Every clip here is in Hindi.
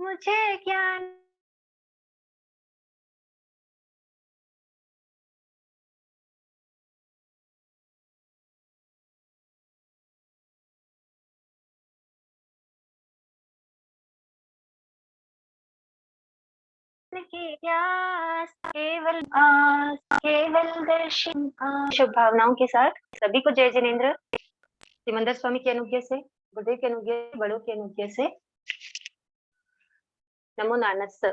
मुझे ज्ञान की प्यास, केवल आस, केवल दर्शन शुभ भावनाओं के साथ सभी को जय जिनेन्द्र। सिमंदर स्वामी की अनुज्ञा से, गुरुदेव की अनुज्ञा से, बड़ों की अनुज्ञा से नमो नानस्त।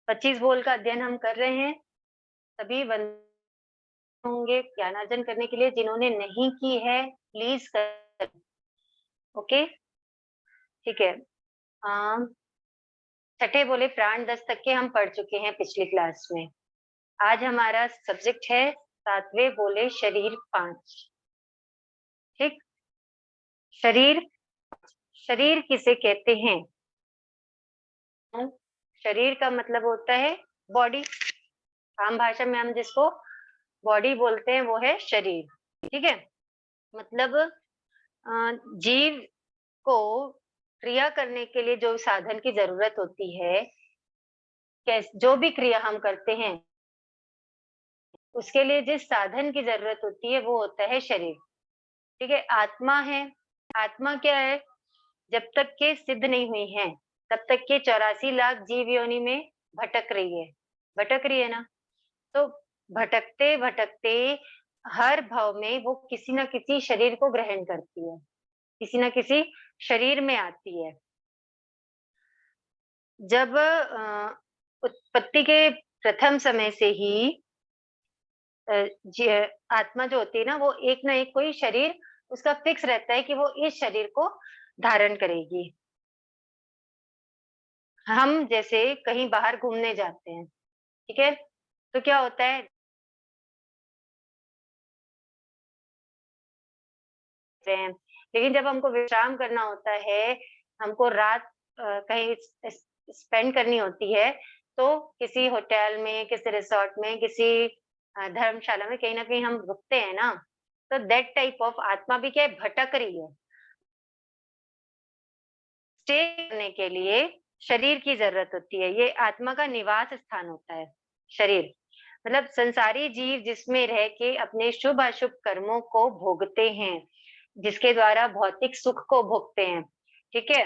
25 बोल का अध्ययन हम कर रहे हैं। सभी होंगे ज्ञानार्जन करने के लिए, जिन्होंने नहीं की है प्लीज कर। ओके ठीक है। छठे बोले प्राण 10 तक के हम पढ़ चुके हैं पिछली क्लास में। आज हमारा सब्जेक्ट है 7वें बोले शरीर 5। ठीक, शरीर, शरीर किसे कहते हैं? शरीर का मतलब होता है बॉडी। आम भाषा में हम जिसको बॉडी बोलते हैं वो है शरीर। ठीक है, मतलब जीव को क्रिया करने के लिए जो साधन की जरूरत होती है, जो भी क्रिया हम करते हैं उसके लिए जिस साधन की जरूरत होती है वो होता है शरीर। ठीक है, आत्मा है। आत्मा क्या है? जब तक के सिद्ध नहीं हुई है तब तक के 84 लाख जीव योनि में भटक रही है। भटक रही है ना? तो भटकते भटकते हर भाव में वो किसी ना किसी शरीर को ग्रहण करती है, किसी ना किसी शरीर में आती है। जब उत्पत्ति के प्रथम समय से ही आत्मा जो होती है ना, वो एक ना एक कोई शरीर उसका फिक्स रहता है कि वो इस शरीर को धारण करेगी। हम जैसे कहीं बाहर घूमने जाते हैं, ठीक है, तो क्या होता है, लेकिन जब हमको विश्राम करना होता है, हमको रात कहीं स्पेंड करनी होती है, तो किसी होटल में, किसी रिसोर्ट में, किसी धर्मशाला में कहीं ना कहीं हम रुकते हैं ना, तो दैट टाइप ऑफ आत्मा भी क्या है, भटक रही है। स्टे करने के लिए शरीर की जरूरत होती है। ये आत्मा का निवास स्थान होता है शरीर। मतलब संसारी जीव जिसमें रह के अपने शुभ अशुभ कर्मों को भोगते हैं, जिसके द्वारा भौतिक सुख को भोगते हैं, ठीक है,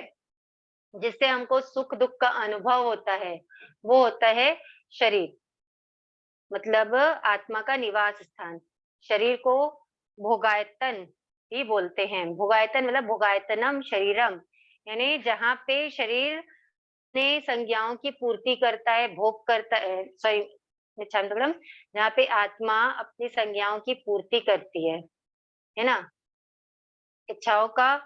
जिससे हमको सुख दुख का अनुभव होता है, वो होता है शरीर। मतलब आत्मा का निवास स्थान। शरीर को भोगायतन भी बोलते हैं। भोगायतन मतलब भोगायतनम शरीरम, यानी जहाँ पे शरीर ने संज्ञाओं की पूर्ति करता है, भोग करता है, सॉरी मिच्छामिदुक्कड़म, जहाँ पे आत्मा अपनी संज्ञाओं की पूर्ति करती है ना, इच्छाओं का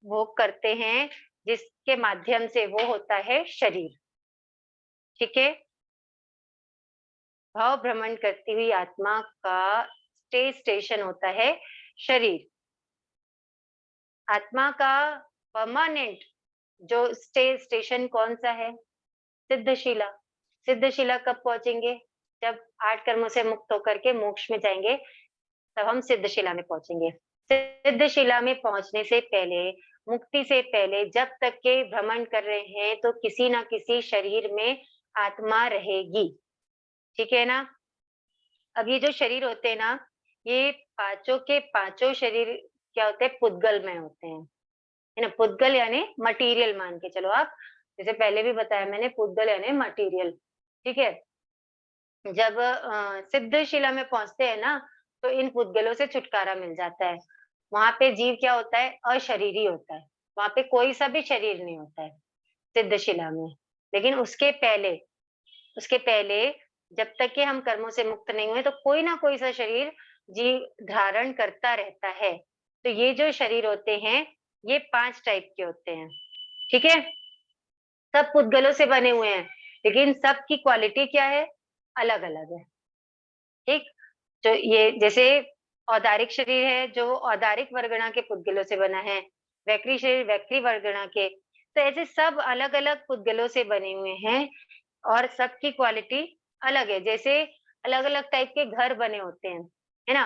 भोग करते हैं, जिसके माध्यम से वो होता है शरीर। ठीक है, भाव भ्रमण करती हुई आत्मा का स्टेशन होता है शरीर। आत्मा का परमानेंट जो स्टेशन कौन सा है? सिद्धशिला। सिद्धशिला कब पहुंचेंगे? जब 8 कर्मों से मुक्त होकर के मोक्ष में जाएंगे, तब हम सिद्धशिला में पहुंचेंगे। सिद्धशिला में पहुंचने से पहले, मुक्ति से पहले जब तक के भ्रमण कर रहे हैं, तो किसी ना किसी शरीर में आत्मा रहेगी। ठीक है ना? अब ये जो शरीर होते हैं ना, ये पांचों के पांचों शरीर क्या होते हैं? पुद्गल में होते हैं, है ना। पुद्गल यानी मटीरियल मान के चलो आप, जैसे पहले भी बताया मैंने, पुद्गल यानी मटीरियल। ठीक है, जब सिद्धशिला में पहुंचते हैं ना, तो इन पुद्गलों से छुटकारा मिल जाता है। वहां पे जीव क्या होता है? अशरीरी होता है। वहां पे कोई सा भी शरीर नहीं होता है सिद्धशिला में। लेकिन उसके पहले जब तक कि हम कर्मों से मुक्त नहीं हुए, तो कोई ना कोई सा शरीर जीव धारण करता रहता है। तो ये जो शरीर होते हैं, ये 5 टाइप के होते हैं। ठीक है, सब पुद्गलों से बने हुए हैं, लेकिन सबकी क्वालिटी क्या है? अलग अलग है। ठीक, तो ये जैसे औदारिक शरीर है जो औदारिक वर्गणा के पुद्गलों से बना है, वैक्री शरीर वैक्री वर्गणा के, तो ऐसे सब अलग अलग पुद्गलों से बने हुए हैं, और सबकी क्वालिटी अलग है। जैसे अलग अलग टाइप के घर बने होते हैं, है ना,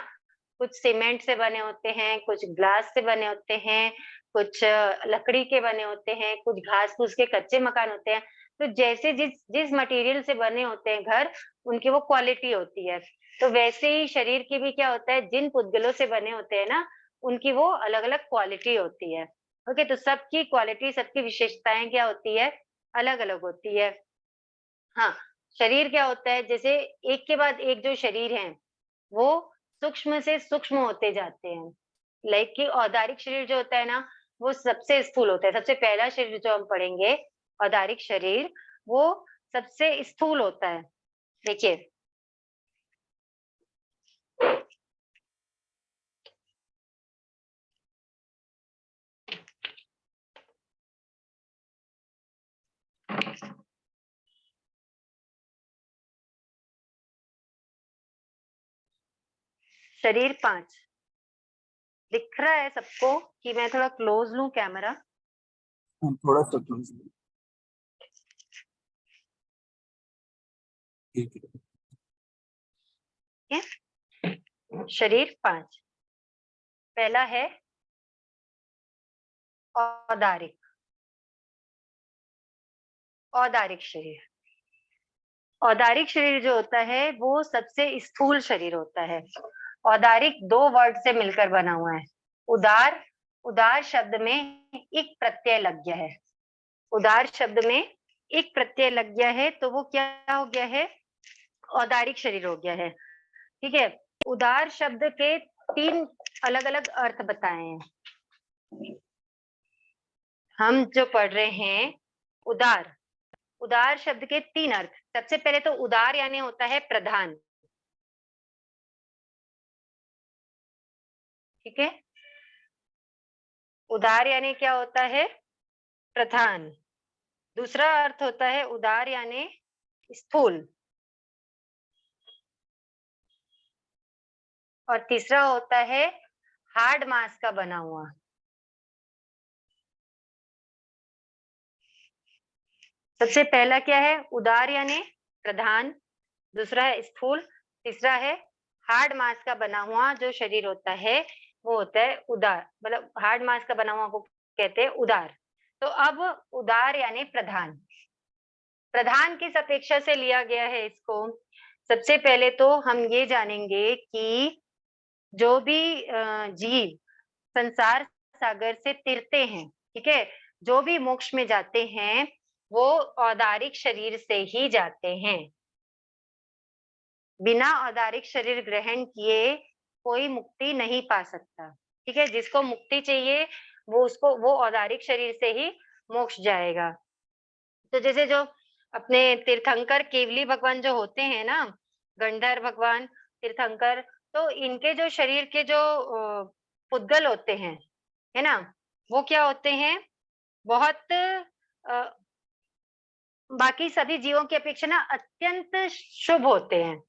कुछ सीमेंट से बने होते हैं, कुछ ग्लास से बने होते हैं, कुछ लकड़ी के बने होते हैं, कुछ घास-फूस के कच्चे मकान होते हैं। तो जैसे जिस जिस मटेरियल से बने होते हैं घर, उनकी वो क्वालिटी होती है। तो वैसे ही शरीर की भी क्या होता है, जिन पुद्गलों से बने होते हैं ना, उनकी वो अलग-अलग क्वालिटी होती है। ओके, तो सबकी क्वालिटी, सबकी विशेषताएँ क्या होती है, अलग-अलग होती है। हाँ, शरीर क्या होता है, जैसे एक के बाद एक जो शरीर हैं, वो सूक्ष्म से सूक्ष्म होते जाते हैं। लाइक कि औदारिक शरीर जो होता है ना, वो सबसे स्थूल होता है। सबसे पहला शरीर जो हम पढ़ेंगे, औदारिक शरीर, वो सबसे स्थूल होता है। देखिए, शरीर 5 दिख रहा है सबको कि मैं थोड़ा क्लोज़ लूँ कैमरा? थोड़ा सा क्लोज। ठीक है। ठीक है? शरीर 5 पहला है औदारिक, औदारिक शरीर। औदारिक शरीर जो होता है, वो सबसे स्थूल शरीर होता है। औदारिक 2 वर्ड से मिलकर बना हुआ है। उदार, उदार शब्द में इक प्रत्यय लग गया है। उदार शब्द में इक प्रत्यय लग गया है, तो वो क्या हो गया है? औदारिक शरीर हो गया है। ठीक है? उदार शब्द के 3 अलग-अलग अर्थ बताए हैं। हम जो पढ़ रहे हैं, उदार, उदार शब्द के 3 अर्थ। सबसे पहले तो उदार यानी होता है प्रधान। ठीक है? उदार यानी क्या होता है? प्रधान। दूसरा अर्थ होता है उदार यानी स्थूल। और तीसरा होता है हार्ड मांस का बना हुआ। सबसे पहला क्या है? उदार यानी प्रधान, दूसरा है स्थूल, तीसरा है हार्ड मांस का बना हुआ जो शरीर होता है, वो होता है उदार। मतलब हार्ड मांस का बना हुआ को कहते हैं उदार। तो अब उदार यानी प्रधान। प्रधान किस अपेक्षा से लिया गया है इसको? सबसे पहले तो हम ये जानेंगे कि जो भी जीव संसार सागर से तिरते हैं, ठीक है? जो भी मोक्ष में जाते हैं, वो औदारिक शरीर से ही जाते हैं। बिना औदारिक शरीर ग्रहण किए कोई मुक्ति नहीं पा सकता। ठीक है? जिसको मुक्ति चाहिए, वो औदारिक शरीर से ही मोक्ष जाएगा। तो जैसे जो अपने तीर्थंकर केवली भगवान जो होते हैं ना, गंधर्व भगवान, तीर्थंकर, तो इनके जो शरीर के जो पुद्गल होते हैं, है ना? वो क्या होते हैं? बहुत बाकी सभी जीवों की अपेक्षा ना अत्यंत शुभ होते हैं।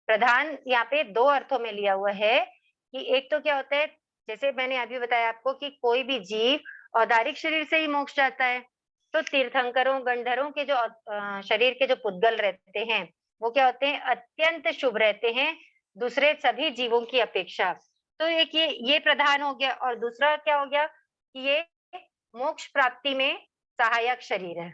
प्रधान यहाँ पे 2 अर्थों में लिया हुआ है कि एक तो क्या होता है, जैसे मैंने अभी बताया आपको कि कोई भी जीव औदारिक शरीर से ही मोक्ष जाता है। तो तीर्थंकरों, गंधर्वों के जो शरीर के जो पुद्गल रहते हैं, वो क्या होते हैं? अत्यंत शुभ रहते हैं, दूसरे सभी जीवों की अपेक्षा। तो एक ये प्रधान हो गया और दूसरा क्या हो गया कि ये मोक्ष प्राप्ति में सहायक शरीर है।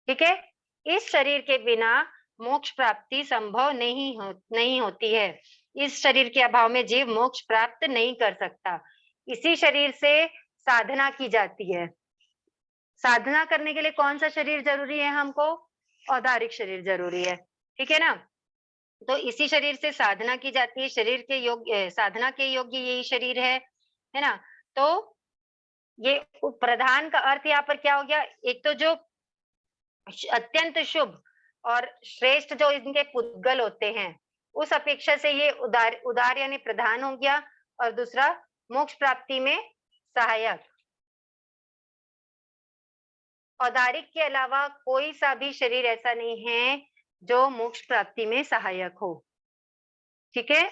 ठीक है? इस शरीर के बिना मोक्ष प्राप्ति संभव नहीं होती है। इस शरीर के अभाव में जीव मोक्ष प्राप्त नहीं कर सकता। इसी शरीर से साधना की जाती है। साधना करने के लिए कौन-सा शरीर ज़रूरी है हमको? औदारिक शरीर ज़रूरी है। ठीक है ना? तो इसी शरीर से साधना की जाती है। शरीर के योग्य साधना के योग्य यही शरीर है ना? तो ये प्रधान का अर्थ यहाँ पर क्या हो गया? एक तो जो अत्यंत शुभ और श्रेष्ठ जो इनके पुद्गल होते हैं, उस अपेक्षा से ये उदार उदार यानी प्रधान हो गया और दूसरा मोक्ष प्राप्ति में सहायक। औदारिक के अलावा कोई सा भी शरीर ऐसा नहीं है जो मोक्ष प्राप्ति में सहायक हो। ठीक है?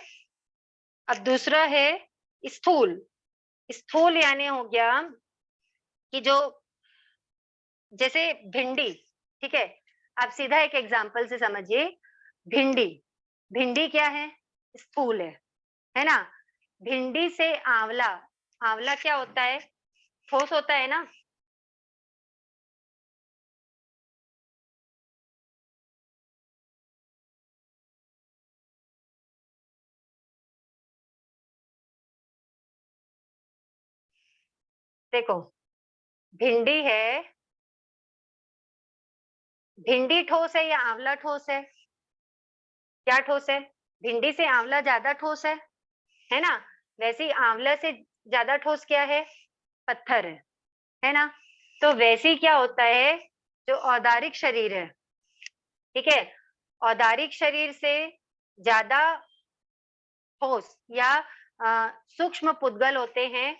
अब दूसरा है स्थूल। स्थूल यानी हो गया कि जो जैसे भिंडी, ठीक है? आप सीधा एक एग्जांपल से समझिए, भिंडी, भिंडी क्या है? स्थूल है ना? भिंडी से आंवला आंवला क्या होता है? ठोस होता है ना? देखो, भिंडी है, भिंडी ठोस है या आंवला ठोस है? क्या ठोस है? भिंडी से आंवला ज्यादा ठोस है ना? वैसे ही आंवला से ज्यादा ठोस क्या है? पत्थर है ना? तो वैसे ही क्या होता है, जो औदारिक शरीर है, ठीक है, औदारिक शरीर से ज्यादा ठोस या सूक्ष्म पुद्गल होते हैं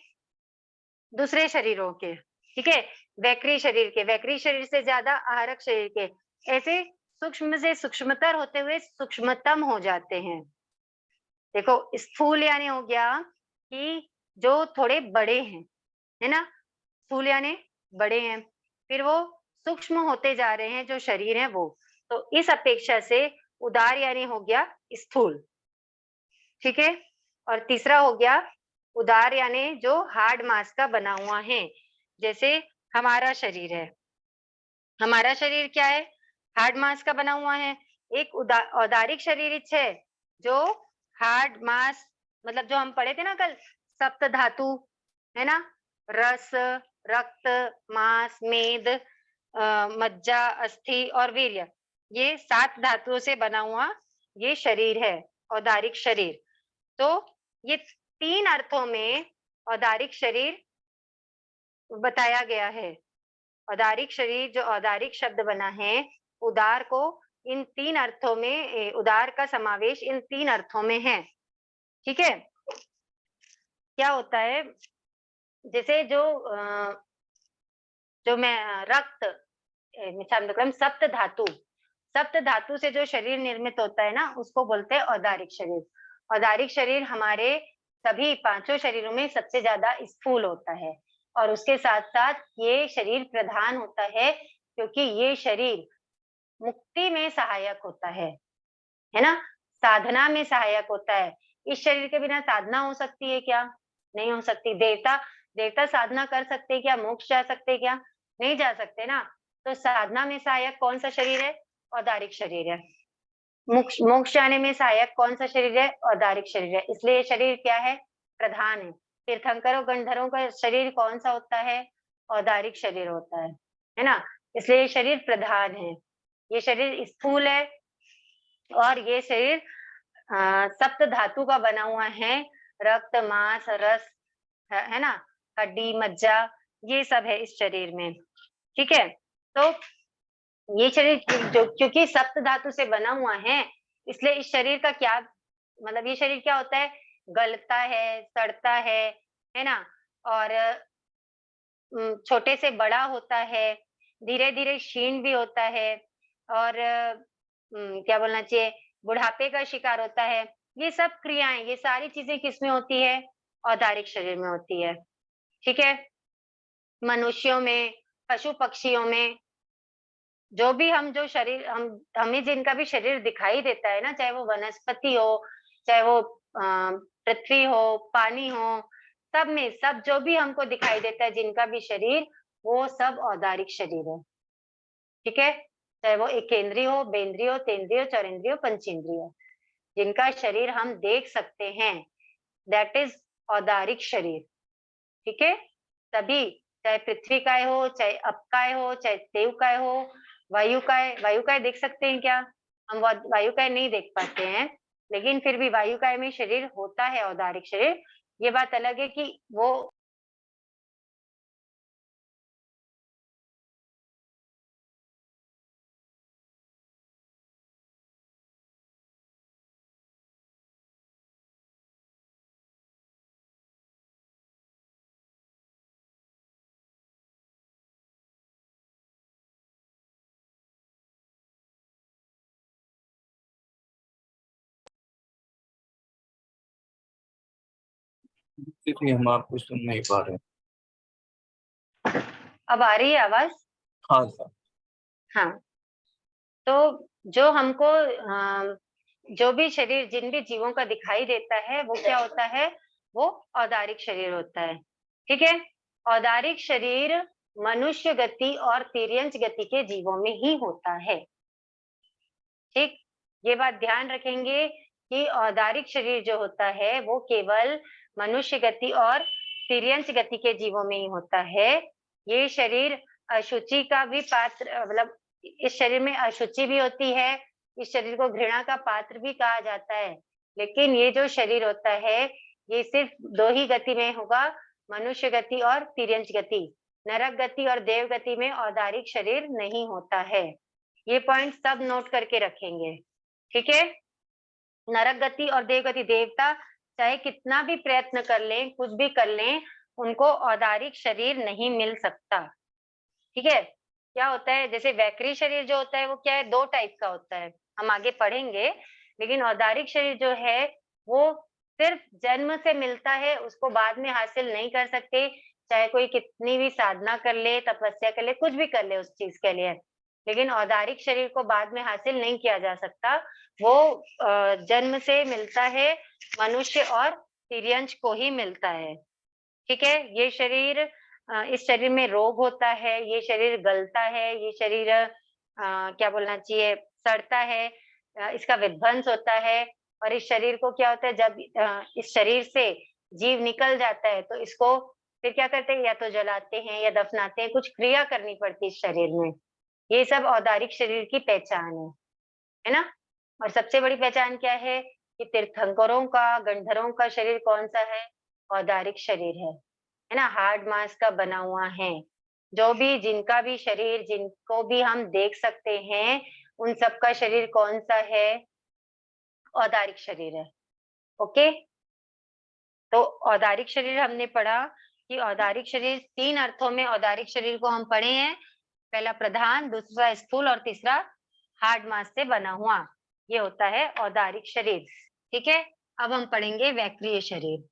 दूसरे शरीरों के, ठीक है, वैक्री शरीर के, वैक्री शरीर से ज्यादा आहारक शरीर के, ऐसे सूक्ष्म से सूक्ष्मतर होते हुए सूक्ष्मतम हो जाते हैं। देखो, स्थूल यानी हो गया कि जो थोड़े बड़े हैं, है ना? स्थूल यानी बड़े हैं, फिर वो सूक्ष्म होते जा रहे हैं जो शरीर है वो। तो इस अपेक्षा से उदार यानी हो गया स्थूल, ठीक है। और तीसरा हो गया उदार यानी जो हार्ड मांस का बना हुआ है, जैसे हमारा शरीर है। हमारा शरीर क्या है? हार्ड मांस का बना हुआ है। एक औदारिक शरीर है जो हार्ड मांस, मतलब जो हम पढ़े थे ना कल, सप्त धातु, है ना? रस, रक्त, मांस, मेद, मज्जा, अस्थि और वीर्य, ये 7 धातुओं से बना हुआ ये शरीर है, औदारिक शरीर। तो ये 3 अर्थों में औदारिक शरीर बताया गया है। औदारिक शरीर, जो औदारिक शब्द बना है, उदार को इन 3 अर्थों में, उदार का समावेश इन 3 अर्थों में है, ठीक है? क्या होता है, जैसे जो मैं रक्त, मतलब सप्त धातु, सप्त धातु से जो शरीर निर्मित होता है ना, उसको बोलते हैं औदारिक शरीर। औदारिक शरीर हमारे सभी 5 शरीरों में सबसे ज्यादा स्थूल होता है, और उसके साथ साथ ये शरीर प्रधान होता है, क्योंकि ये शरीर मुक्ति में सहायक होता है ना? साधना में सहायक होता है। इस शरीर के बिना साधना हो सकती है क्या? नहीं हो सकती। देवता देवता साधना कर सकते हैं क्या? मोक्ष जा सकते हैं क्या? नहीं जा सकते ना। तो साधना में सहायक कौन सा शरीर है? औदारिक शरीर है। मोक्ष मोक्ष जाने में सहायक कौन सा शरीर है? औदारिक शरीर है। इसलिए ये शरीर क्या है? प्रधान है। तीर्थंकरों गंधर्वों का शरीर कौन सा होता है? औदारिक शरीर होता है ना? इसलिए ये शरीर प्रधान है। ये शरीर स्थूल है, और ये शरीर सप्त धातु का बना हुआ है। रक्त, मांस, रस, है ना, हड्डी, मज्जा, ये सब है इस शरीर में, ठीक है। तो ये शरीर जो क्योंकि सप्त धातु से बना हुआ है, इसलिए इस शरीर का क्या मतलब, ये शरीर क्या होता है? गलता है, सड़ता है ना? और छोटे से बड़ा होता है, धीरे-धीरे क्षीण भी होता है, और क्या बोलना चाहिए, बुढ़ापे का शिकार होता है। ये सब क्रियाएँ, ये सारी चीज़ें किसमें होती है? औदारिक शरीर में होती है, ठीक है? मनुष्यों में, पशु-पक्षियों में, जो भी हम जो शरीर हम हमें जिनका भी शरीर दिखाई देता है ना, चाहे वो वनस्पति हो, चाहे वो पृथ्वी हो, पानी हो, सब में सब जो भी हमको दिखाई देता है, जिनका भी शरीर, वो सब औदारिक शरीर है, ठीक है? चाहे वो एकेंद्रीय हो, बेंद्रीय हो, तेंद्रीय हो, चौरेंद्रीय हो, पंचेंद्रीय हो, जिनका शरीर हम देख सकते हैं, दैट इज़ औदारिक शरीर, ठीक है? तभी, चाहे पृथ्वी काय हो, चाहे अप काय हो, चाहे तेव काय हो, वायु काय देख सकते हैं क्या? हम वायु काय नहीं देख पाते हैं, लेकिन फिर भी वायु काय में शरीर होता है, औदारिक शरीर। ये बात अलग है कि वो क्योंकि हम आपको सुन नहीं पा रहे हैं। अब आ रही है आवाज़? हाँ सर। हाँ, तो जो हमको जो भी शरीर जिन भी जीवों का दिखाई देता है, वो क्या होता है? वो औदारिक शरीर होता है। ठीक है, औदारिक शरीर मनुष्य गति और तिर्यंच गति के जीवों में ही होता है। ठीक, ये बात ध्यान रखेंगे कि औदारिक शरीर जो होता है वो केवल मनुष्य गति और तिर्यंच गति के जीवों में ही होता है। ये शरीर अशुचि का भी पात्र, मतलब इस शरीर में अशुचि भी होती है, इस शरीर को घृणा का पात्र भी कहा जाता है। लेकिन ये जो शरीर होता है ये सिर्फ 2 ही गति में होगा, मनुष्य गति और तिर्यंच गति। नरक गति और देव गति में औदारिक शरीर नहीं होता है। ये पॉइंट सब नोट करके रखेंगे। ठीक है, नरक गति और देव गति, देवता चाहे कितना भी प्रयत्न कर लें, कुछ भी कर लें, उनको औदारिक शरीर नहीं मिल सकता। ठीक है, क्या होता है, जैसे वैकृ शरीर जो होता है वो क्या है, 2 टाइप का होता है, हम आगे पढ़ेंगे। लेकिन औदारिक शरीर जो है वो सिर्फ जन्म से मिलता है, उसको बाद में हासिल नहीं कर सकते, चाहे कोई कितनी भी साधना कर ले, तपस्या कर ले, कुछ भी कर ले उस चीज के लिए। लेकिन औदारिक शरीर को बाद में हासिल नहीं किया जा सकता, वो जन्म से मिलता है, मनुष्य और तिर्यंच को ही मिलता है। ठीक है, ये शरीर, इस शरीर में रोग होता है, ये शरीर गलता है, ये शरीर क्या बोलना चाहिए, सड़ता है, इसका विध्वंस होता है। और इस शरीर को क्या होता है, जब इस शरीर से जीव निकल जाता है तो इसको फिर क्या करते हैं, या तो जलाते हैं या दफनाते हैं, कुछ क्रिया करनी पड़ती है इस शरीर में। ये सब औदारिक शरीर की पहचान है ना। और सबसे बड़ी पहचान क्या है कि तीर्थंकरों का, गंधर्वों का शरीर कौन सा है, औदारिक शरीर है ना, हार्ड मांस का बना हुआ है। जो भी, जिनका भी शरीर, जिनको भी हम देख सकते हैं, उन सबका शरीर कौन सा है, औदारिक शरीर है। ओके, तो औदारिक शरीर हमने पढ़ा कि औदारिक शरीर 3 अर्थों में औदारिक शरीर को हम पढ़े हैं। पहला प्रधान, दूसरा स्थूल और तीसरा हार्ड मांस से बना हुआ, ये होता है औदारिक शरीर। ठीक है, अब हम पढ़ेंगे वैक्रिय शरीर।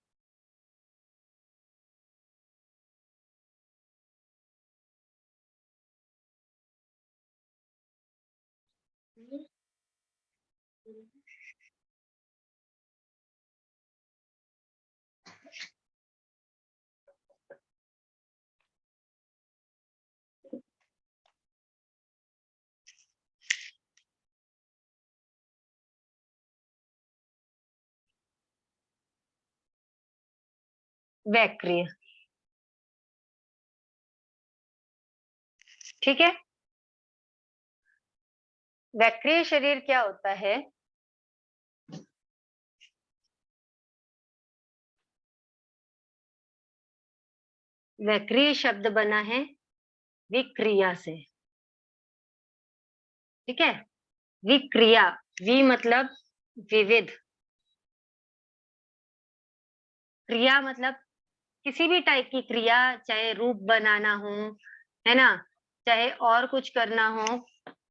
वैक्रिय, ठीक है, वैक्रिय शरीर क्या होता है, वैक्रिय शब्द बना है विक्रिया से। ठीक है, विक्रिया, वि मतलब विविध, क्रिया मतलब किसी भी टाइप की क्रिया, चाहे रूप बनाना हो, है ना, चाहे और कुछ करना हो,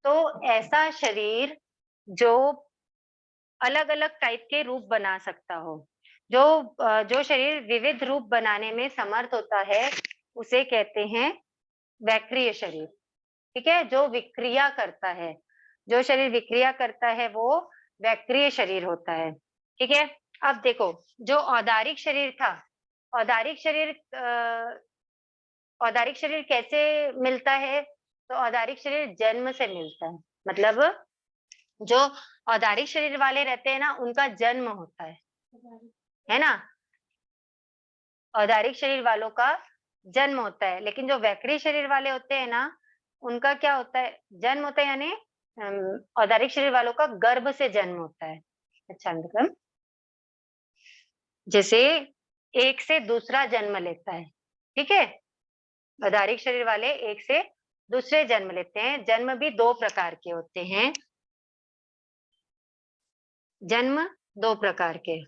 तो ऐसा शरीर जो अलग अलग टाइप के रूप बना सकता हो, जो शरीर विविध रूप बनाने में समर्थ होता है, उसे कहते हैं वैक्रिय शरीर। ठीक है, जो विक्रिया करता है, जो शरीर विक्रिया करता है वो वैक्रिय शरीर होता है। ठीक है, अब देखो, जो औदारिक शरीर था, औदारिक शरीर औदारिक शरीर कैसे मिलता है, तो औदारिक शरीर जन्म से मिलता है। मतलब जो औदारिक शरीर वाले रहते हैं ना, उनका जन्म होता है ना, औदारिक शरीर वालों का जन्म होता है। लेकिन जो वैक्रिय शरीर वाले होते हैं ना, उनका क्या होता है, जन्म होता है, यानी औदारिक शरीर वालों का गर्भ से जन्म होता है। अच्छा, मतलब जैसे एक से दूसरा जन्म लेता है। ठीक है, औदारिक शरीर वाले एक से दूसरे जन्म लेते हैं। जन्म भी 2 प्रकार के होते हैं, जन्म 2 प्रकार के,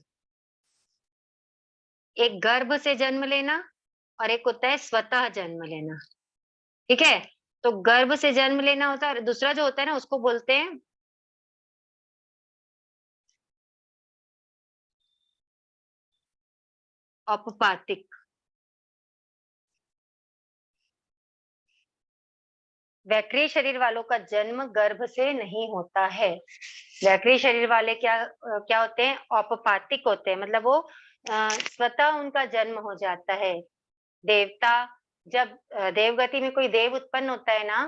एक गर्भ से जन्म लेना और एक होता है स्वतः जन्म लेना। ठीक है, तो गर्भ से जन्म लेना होता है, और दूसरा जो होता है ना, उसको बोलते हैं औपपातिक। वैक्रिय शरीर वालों का जन्म गर्भ से नहीं होता है। वैक्रिय शरीर वाले क्या क्या होते हैं, औपपातिक होते हैं, मतलब वो स्वतः उनका जन्म हो जाता है। देवता जब देवगति में कोई देव उत्पन्न होता है ना,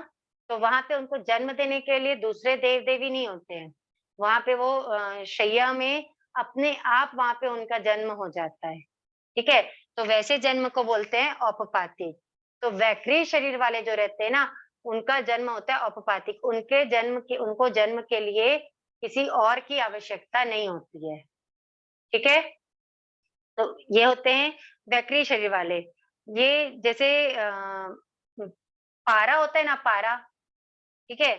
तो वहाँ पे उनको जन्म देने के लिए दूसरे देव-देवी नहीं होते हैं। वहाँ पे वो शैया में अपने आप वहाँ पे उनका जन्म हो जाता है, ठीक है? तो वैसे जन्म को बोलते हैं औपपातिक। तो वैकृ शरीर वाले जो रहते हैं ना, उनका जन्म होता है औपपातिक। उनको जन्म के लिए किसी और की आवश्यकता नहीं होती है, ठीक है? तो ये होते हैं वैकृ शरीर वाले। ये जैसे पारा होता है ना, पारा, ठीक है?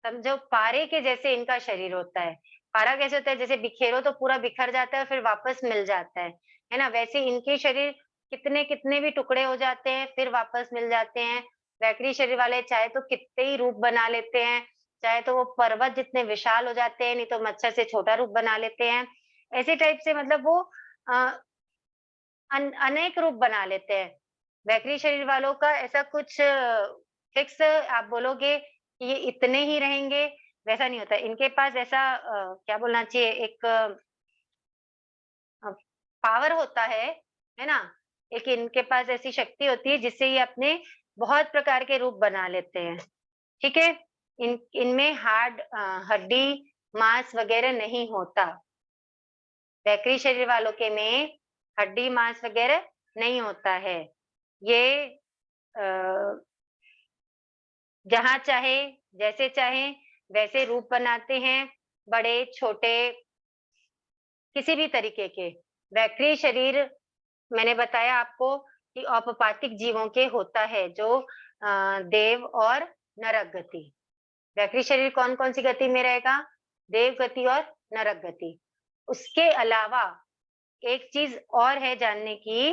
समझो पारे के जैसे इनका शरीर होता है। पारा कैसे होता है? जैसे बिखेरो तो पूरा बिखर जाता है, फिर वापस मिल जाता है ना? वैसे इनके शरीर कितने-कितने भी टुकड़े हो जाते हैं, फिर वापस मिल जाते हैं। वैकृ शरीर वाले चाहे तो कितने ही रूप बना लेते हैं, चाहे तो वो पर्वत जितने विशाल हो जाते हैं, नहीं तो मच्छर से छोटा रूप बना लेते हैं। ऐसे टाइप से मतलब वो अ, अनेक रूप बना लेते हैं। वैकृ शरीर वालों का ऐसा कुछ फिक्स आप बोलोगे कि ये इतने ही रहेंगे, वैसा नहीं होता है। इनके पास ऐसा क्या बोलना चाहिए, एक पावर होता है ना? एक इनके पास ऐसी शक्ति होती है जिससे ये अपने बहुत प्रकार के रूप बना लेते हैं, ठीक है? इनमें हड्डी, मांस वगैरह नहीं होता। वैकृ शरीर वालों के में हड्डी, मांस वगैरह नहीं होता है। ये अ, जहाँ चाहे, जैसे चाहें, वैसे रूप बनाते हैं, बड़े, छोटे, किसी भी तरीके के। वैकृ शरीर मैंने बताया आपको कि औपपातिक जीवों के होता है, जो देव और नरक गति। वैकृ शरीर कौन-कौन सी गति में रहेगा? देव गति और नरक गति। उसके अलावा एक चीज़ और है जानने की,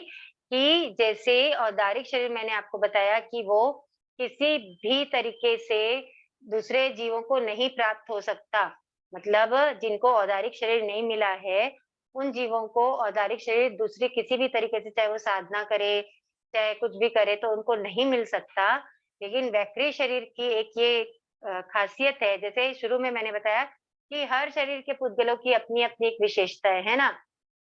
कि जैसे औदारिक शरीर मैंने आपको बताया कि वो किसी भी तरीके से दूसरे जीवों को नहीं प्राप्त हो सकता। मतलब जिनको औदारिक शरीर नहीं मिला है, उन जीवों को औदारिक शरीर दूसरे किसी भी तरीके से, चाहे वो साधना करे, चाहे कुछ भी करे, तो उनको नहीं मिल सकता। लेकिन वैकृ शरीर की एक ये खासियत है, जैसे शुरू में मैंने बताया कि हर शरीर के पुद्गलों की अपनी-अपनी एक विशेषता है ना?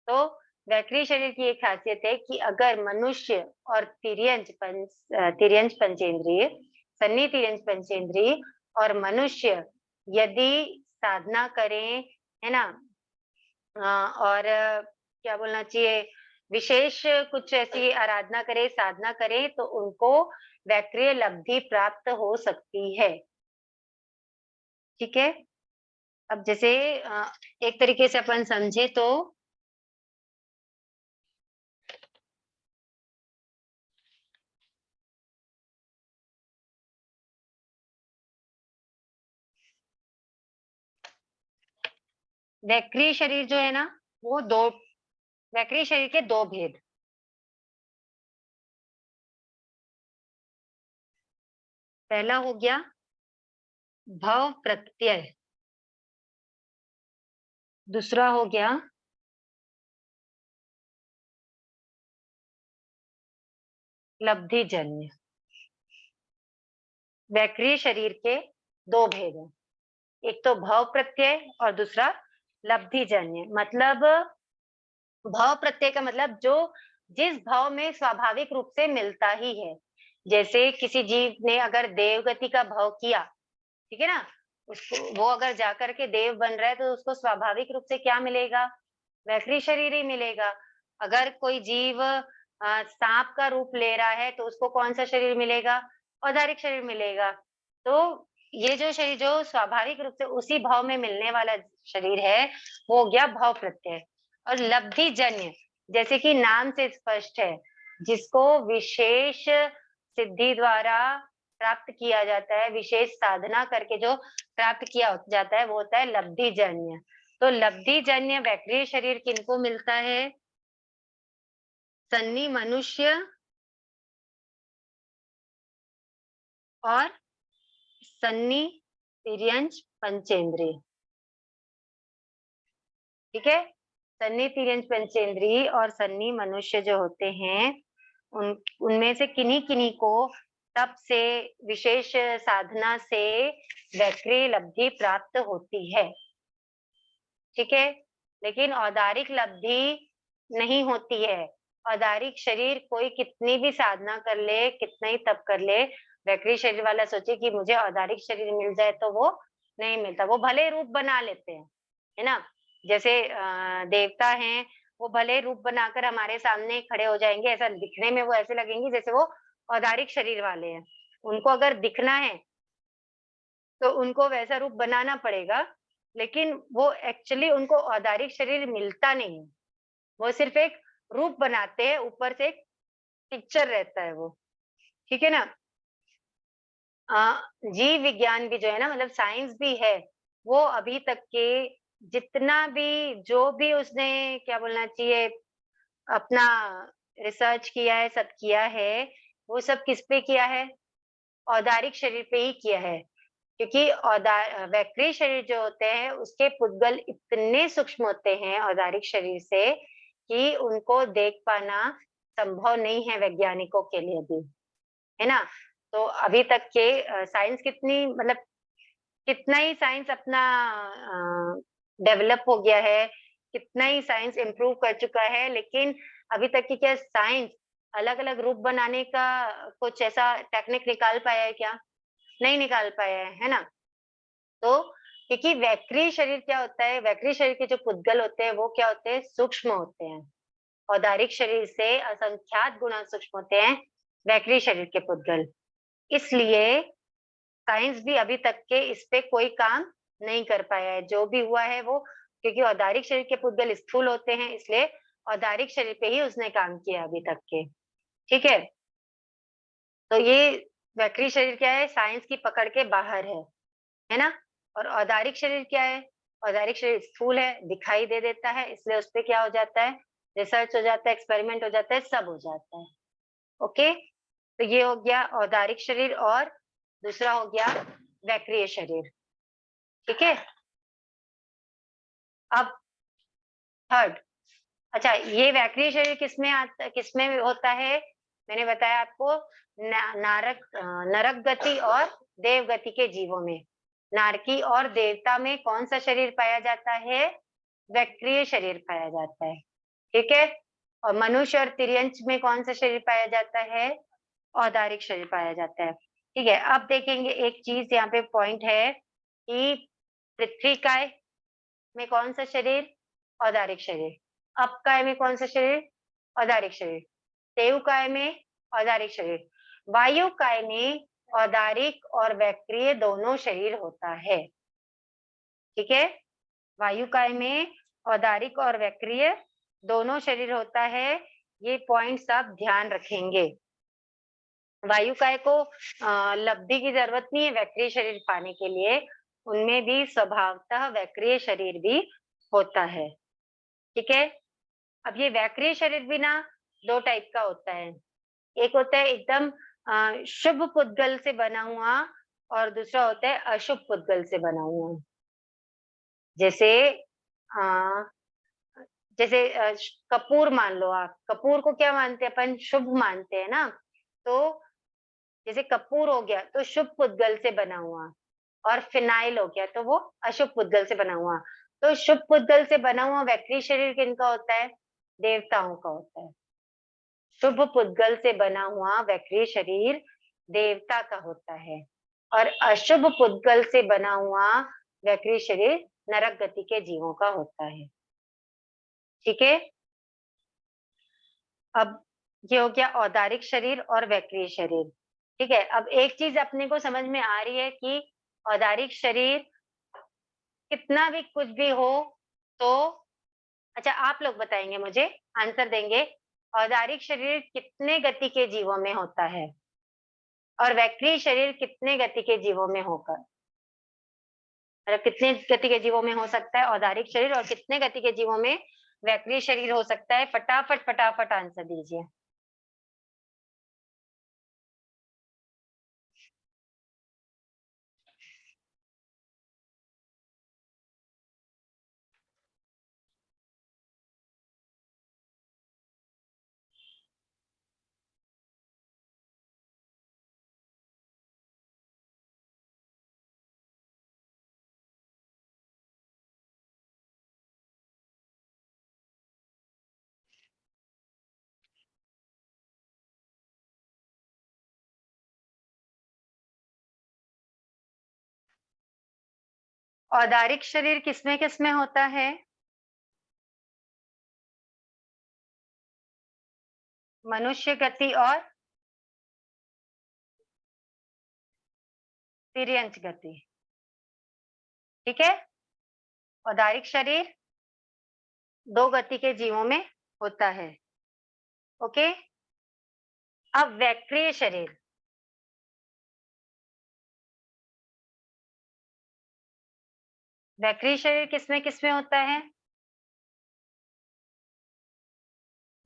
तो वैकृ शरीर की एक खासियत है कि अगर मनुष्य और तिर्यंज पंचेंद्रिय, सन्नी तिर्यंज पंचेंद्रिय और मनुष्य यदि साधना करें, है ना? और क्या बोलना चाहिए, विशेष कुछ ऐसी आराधना करें, साधना करें, तो उनको वैकृ लब्धि प्राप्त हो सकती है, ठीक है? अब जैसे एक तरीके से अपन समझे तो वैकृ शरीर जो है ना, वो 2 वैकृ शरीर के 2 भेद। पहला हो गया भव प्रत्यय, दूसरा हो गया लब्धिजन्य। वैकृ शरीर के 2 भेद हैं। एक तो भव प्रत्यय और दूसरा लब्धिजन्य। मतलब भव प्रत्यय का मतलब जो जिस भाव में स्वाभाविक रूप से मिलता ही है। जैसे किसी जीव ने अगर देवगति का भाव किया, ठीक है ना? उसको वो अगर जाकर के देव बन रहा है तो उसको स्वाभाविक रूप से क्या मिलेगा? वैकृ शरीर ही मिलेगा। अगर कोई जीव सांप का रूप ले रहा है तो उसको कौन-सा शरीर मिलेगा? औदारिक शरीर मिलेगा। तो ये जो शरीर जो स्वाभाविक रूप से उसी भाव में मिलने वाला शरीर है, वो हो गया भव प्रत्यय। और लब्धिजन्य, जैसे कि नाम से स्पष्ट है, जिसको विशेष सिद्धि द्वारा प्राप्त किया जाता है, विशेष साधना करके जो प्राप्त किया जाता है, वो होता है लब्धिजन्य। तो लब्धिजन्य वैकृ शरीर किनको मिलता है? सन्नी मनुष्य और सन्नी तिर्यंज पंचेंद्रिय, ठीक है? सन्नी तिर्यंज पंचेंद्रिय और सन्नी मनुष्य जो होते हैं, उनमें से किन्हीं-किन्हीं को तप से, विशेष साधना से वैकृ लब्धि प्राप्त होती है, ठीक है? लेकिन औदारिक लब्धि नहीं होती है। औदारिक शरीर कोई कितनी भी साधना कर ले, कितना ही तप कर ले, वैकृत शरीर वाला सोचे कि मुझे औदारिक शरीर मिल जाए तो वो नहीं मिलता। वो भले रूप बना लेते हैं, है ना? जैसे देवता हैं, वो भले रूप बनाकर हमारे सामने खड़े हो जाएँगे, ऐसा दिखने में वो ऐसे लगेंगे जैसे वो औदारिक शरीर वाले हैं। उनको अगर दिखना है, तो उनको वैसा रूप बनाना पड़ेगा, लेकिन वो एक्चुअली उनको औदारिक शरीर मिलता नहीं है। वो सिर्फ़ एक रूप बनाते हैं, ऊपर से एक पिक्चर रहता है वो, ठीक है ना? जीव विज्ञान भी जो है ना मतलब साइंस भी है, वो अभी तक के जितना भी जो भी उसने क्या बोलना चाहिए अपना रिसर्च किया है, सब किया है, वो सब किस पे किया है? औदारिक शरीर पे ही किया है। क्योंकि वैक्री शरीर जो होते हैं, उसके पुद्गल इतने सूक्ष्म होते हैं औदारिक शरीर से, कि उनको देख पाना संभव नहीं है वैज्ञानिकों के लिए भी, है ना? तो अभी तक के साइंस कितनी मतलब कितना ही साइंस अपना डेवलप हो गया है, कितना ही साइंस इम्प्रूव कर चुका है, लेकिन अभी तक की क्या साइंस अलग-अलग रूप बनाने का कुछ ऐसा टेक्निक निकाल पाया है क्या? नहीं निकाल पाया है ना? तो क्योंकि वैक्री शरीर क्या होता है, वैक्री शरीर के जो पुद्गल होते हैं, वो क्या होते हैं? सूक्ष्म होते हैं। औदारिक शरीर से असंख्यात गुना सूक्ष्म होते हैं, वैक्री शरीर के पुद्गल। इसलिए साइंस भी अभी तक के इस पे कोई काम नहीं कर पाया है। जो भी हुआ है वो क्योंकि औदारिक शरीर के पुद्गल स्थूल होते हैं, इसलिए औदारिक शरीर पे ही उसने काम किया अभी तक के। ठीक है? तो ये वैक्री शरीर क्या है? साइंस की पकड़ के बाहर है ना? और औदारिक शरीर क्या है? औदारिक शरीर स्थूल है, दिखाई दे देता है, इसलिए उसपे क्या हो जाता है? रिसर्च हो जाता है, एक्सपेरिमेंट हो जाता है, सब हो जाता है। ओके? तो ये हो गया औदारिक शरीर और दूसरा हो गया वैक्रिय शरीर। ठीक है? अब थर्ड अच्छा ये वैक्रिय शरीर किसमें होता है? मैंने बताया आपको नरक गति और देव गति के जीवों में। नारकी और देवता में कौन-सा शरीर पाया जाता है? वैक्रिय शरीर पाया जाता है। ठीक है? और मनुष्य और तिर्यंच में कौन-सा शरीर पाया जाता है? औदारिक शरीर पाया जाता है। ठीक है, अब देखेंगे एक चीज़ यहाँ पे पॉइंट है कि पृथ्वी काय में कौन-सा शरीर? औदारिक शरीर। अपकाय में कौन-सा शरीर? औदारिक शरीर। तेवकाय में औदारिक शरीर। वायुकाय में औदारिक और वैक्रिय दोनों शरीर होता है। ठीक है? वायुकाय में औदारिक और वैक्रिय दोनों शरीर होता है। ये पॉइंट्स आप ध्यान रखेंगे। वायुकाय को लब्धि की ज़रूरत नहीं है वैक्रिय शरीर पाने के लिए, उनमें भी स्वभावतः वैक्रिय शरीर भी होता है। ठीक है? अब ये वैक्रिय शरीर भी ना 2 टाइप का होता है। एक होता है एकदम शुभ पुद्गल से बना हुआ और दूसरा होता है अशुभ पुद्गल से बना हुआ। जैसे अ, जैसे कपूर मान लो आप, कपूर को क्या मानते हैं अपन? शुभ मानते हैं ना? तो जैसे कपूर हो गया तो शुभ पुद्गल से बना हुआ और फिनाइल हो गया तो वो अशुभ पुद्गल से बना हुआ। तो शुभ पुद्गल से बना हुआ वैक्री शरीर किनका होता है? देवताओं का होता है। शुभ पुद्गल से बना हुआ वैक्री शरीर देवता का होता है और अशुभ पुद्गल से बना हुआ वैक्री शरीर नरक गति के जीवों का होता है। ठीक है? अब ये हो गया औदारिक शरीर और वैक्रिय शरीर। ठीक है? अब एक चीज़ अपने को समझ में आ रही है कि औदारिक शरीर कितना भी कुछ भी हो तो अच्छा आप लोग बताएँगे मुझे, आंसर देंगे, औदारिक शरीर कितने गति के जीवों में होता है? और वैक्रिय शरीर कितने गति के जीवों में होगा? मतलब कितने गति के जीवों में हो सकता है औदारिक शरीर और कितने गति के जीवों में वैक्रिय शरीर हो सकता है? फटाफट आंसर दीजिए। औदारिक शरीर किसमें किसमें होता है? मनुष्य गति और तिर्यंच गति। ठीक है? औदारिक शरीर 2 गति के जीवों में होता है। ओके? अब वैक्रिय शरीर। वैक्रिय शरीर किसमें किसमें होता है?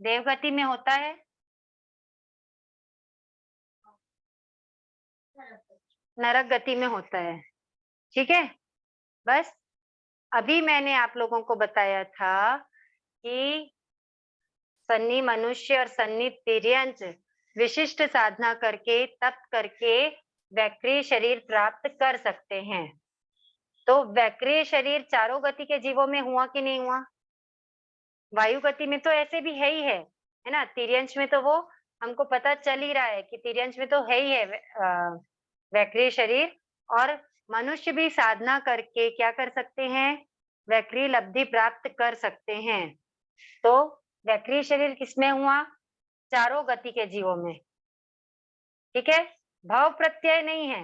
देवगति में होता है, नरक गति में होता है। ठीक है? बस अभी मैंने आप लोगों को बताया था कि सन्नी मनुष्य और सन्नी तिर्यंच विशिष्ट साधना करके, तप करके वैक्रिय शरीर प्राप्त कर सकते हैं। तो वैक्रिय शरीर चारों गति के जीवों में हुआ कि नहीं हुआ? वायु गति में तो ऐसे भी है ना? तिर्यंच में तो वो हमको पता चल ही रहा है कि तिर्यंच में तो है ही है वैक्रिय शरीर। और मनुष्य भी साधना करके क्या कर सकते हैं? वैक्रिय लब्धि प्राप्त कर सकते हैं। तो वैक्रिय शरीर किसमें हुआ? चारों गति के जीवों में। ठीक है? भव प्रत्यय नहीं है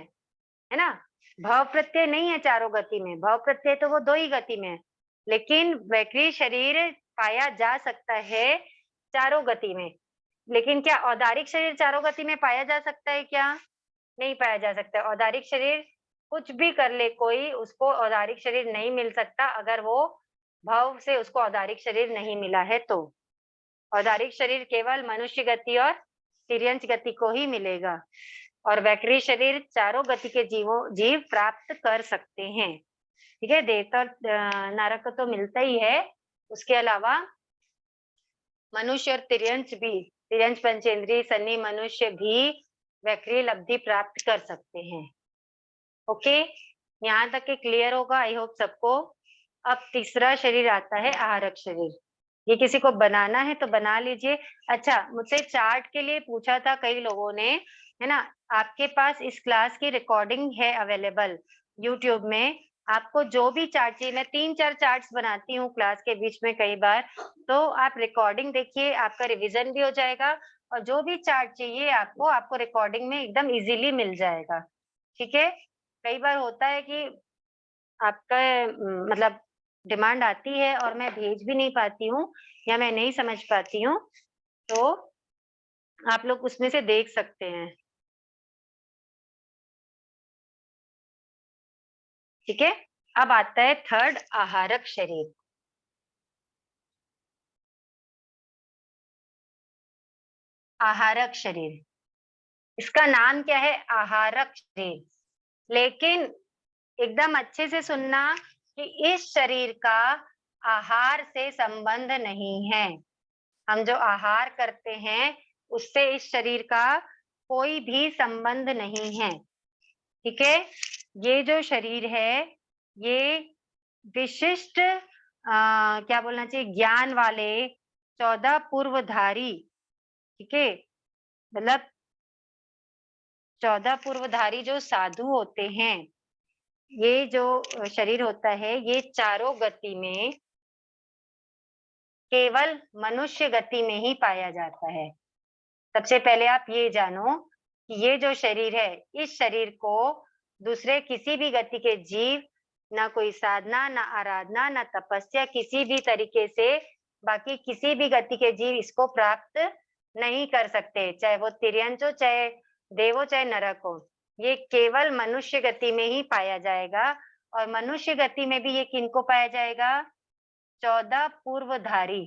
ना? भव प्रत्यय नहीं है चारों गति में, भव प्रत्यय तो वो 2 ही गति में है। लेकिन वैक्रिय शरीर पाया जा सकता है चारों गति में। लेकिन क्या औदारिक शरीर चारों गति में पाया जा सकता है क्या? नहीं पाया जा सकता। औदारिक शरीर कुछ भी कर ले कोई, उसको औदारिक शरीर नहीं मिल सकता अगर वो भव से उसको औदारिक शरीर नहीं मिला है तो। औदारिक शरीर केवल मनुष्य गति और तिर्यंच गति को ही मिलेगा। और वैक्रिय शरीर चारों गति के जीव प्राप्त कर सकते हैं। ठीक है? देवता और नरक को तो मिलता ही है, उसके अलावा मनुष्य और तिर्यंच पंचेंद्रिय सन्नी मनुष्य भी वैक्रिय लब्धि प्राप्त कर सकते हैं। ओके? यहाँ तक के क्लियर होगा आई होप सबको। अब तीसरा शरीर आता है आहारक शरीर। ये किसी को बनाना है तो बना लीजिए। अच्छा, मुझसे चार्ट के लिए पूछा था कई लोगों ने, है ना? आपके पास इस क्लास की रिकॉर्डिंग है अवेलेबल यूट्यूब में। आपको जो भी चार्ट चाहिए, मैं 3-4 चार्ट्स बनाती हूँ क्लास के बीच में कई बार, तो आप रिकॉर्डिंग देखिए, आपका रिवीजन भी हो जाएगा और जो भी चार्ट चाहिए आपको रिकॉर्डिंग में एकदम इजीली मिल जाएगा। ठीक है? कई बार होता है कि आपका मतलब डिमांड आती है और मैं भेज भी नहीं पाती हूँ या मैं नहीं समझ पाती हूँ, तो आप लोग उसमें से देख सकते हैं। ठीक है? अब आता है थर्ड आहारक शरीर। आहारक शरीर, इसका नाम क्या है? आहारक शरीर। लेकिन एकदम अच्छे से सुनना कि इस शरीर का आहार से संबंध नहीं है। हम जो आहार करते हैं उससे इस शरीर का कोई भी संबंध नहीं है। ठीक है? ये जो शरीर है ये विशिष्ट क्या बोलना चाहिए, ज्ञान वाले 14 पूर्वधारी, ठीक है, मतलब 14 पूर्वधारी जो साधु होते हैं, ये जो शरीर होता है ये चारों गति में केवल मनुष्य गति में ही पाया जाता है। सबसे पहले आप ये जानो कि ये जो शरीर है, इस शरीर को दूसरे किसी भी गति के जीव, ना कोई साधना, ना आराधना, ना तपस्या, किसी भी तरीके से बाकी किसी भी गति के जीव इसको प्राप्त नहीं कर सकते, चाहे वो तिर्यंच हो, चाहे देव हो, चाहे नरक हो। ये केवल मनुष्य गति में ही पाया जाएगा। और मनुष्य गति में भी ये किनको पाया जाएगा? 14 पूर्वधारी।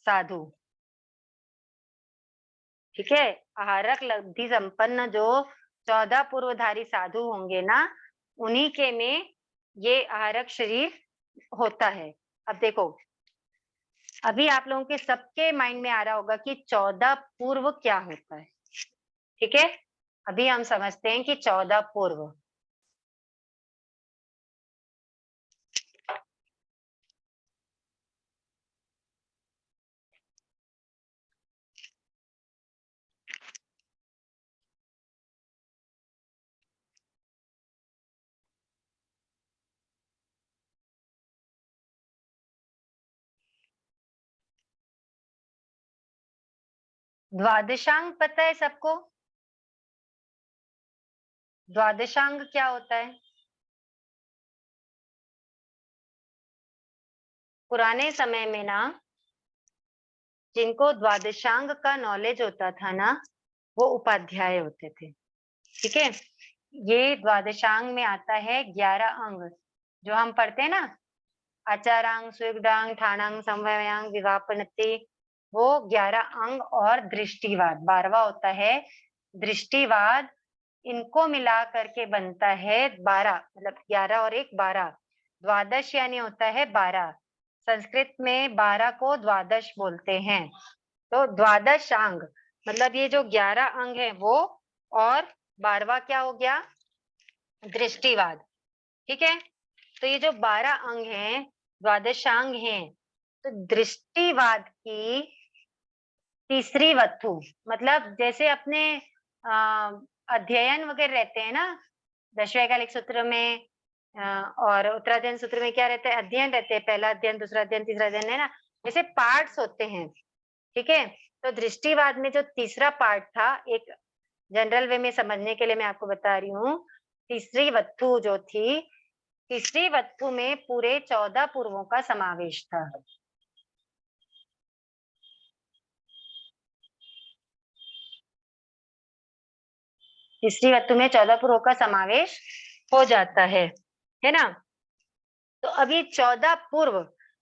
साधु। ठीक है? आहारक लब्धि संपन्न जो 14 पूर्वधारी साधु होंगे ना, उन्हीं के में ये आहारक शरीर होता है। अब देखो, अभी आप लोगों के सबके माइंड में आ रहा होगा कि 14 पूर्व क्या होता है। ठीक है? अभी हम समझते हैं कि 14 पूर्व। द्वादशांग पता है सबको? द्वादशांग क्या होता है? पुराने समय में ना, जिनको द्वादशांग का नॉलेज होता था ना, वो उपाध्याय होते थे। ठीक है? ये द्वादशांग में आता है 11 अंग, जो हम पढ़ते हैं ना, आचारांग, सुयोगदांग, ठाणांग, समवायांग, विवापनति, वो 11 अंग और दृष्टिवाद 12वां होता है। दृष्टिवाद, इनको मिला करके बनता है 12, मतलब 11 और 1 12। द्वादश यानी होता है 12। संस्कृत में 12 को द्वादश बोलते हैं। तो द्वादश अंग मतलब ये जो 11 अंग है वो, और 12वां क्या हो गया? दृष्टिवाद। ठीक है? तो ये जो 12 अंग हैं, द्वादशांग हैं, तो दृष्टिवाद की तीसरी वस्तु, मतलब जैसे अपने अध्ययन वगैरह रहते हैं ना, दशवैकालिक सूत्र में और उत्तराध्ययन सूत्र में क्या रहता है? अध्ययन रहते हैं, पहला अध्ययन, दूसरा अध्ययन, तीसरा अध्ययन, है ना, जैसे पार्ट्स होते हैं। ठीक है? तो दृष्टिवाद में जो तीसरा पार्ट था, एक जनरल वे में समझने के लिए मैं आपको बता रही हूँ, तीसरी वस्तु जो थी, तीसरी वस्तु में पूरे 14 पूर्वों का समावेश था। तीसरी वस्तु में 14 पूर्वों का समावेश हो जाता है ना? तो अभी 14 पूर्व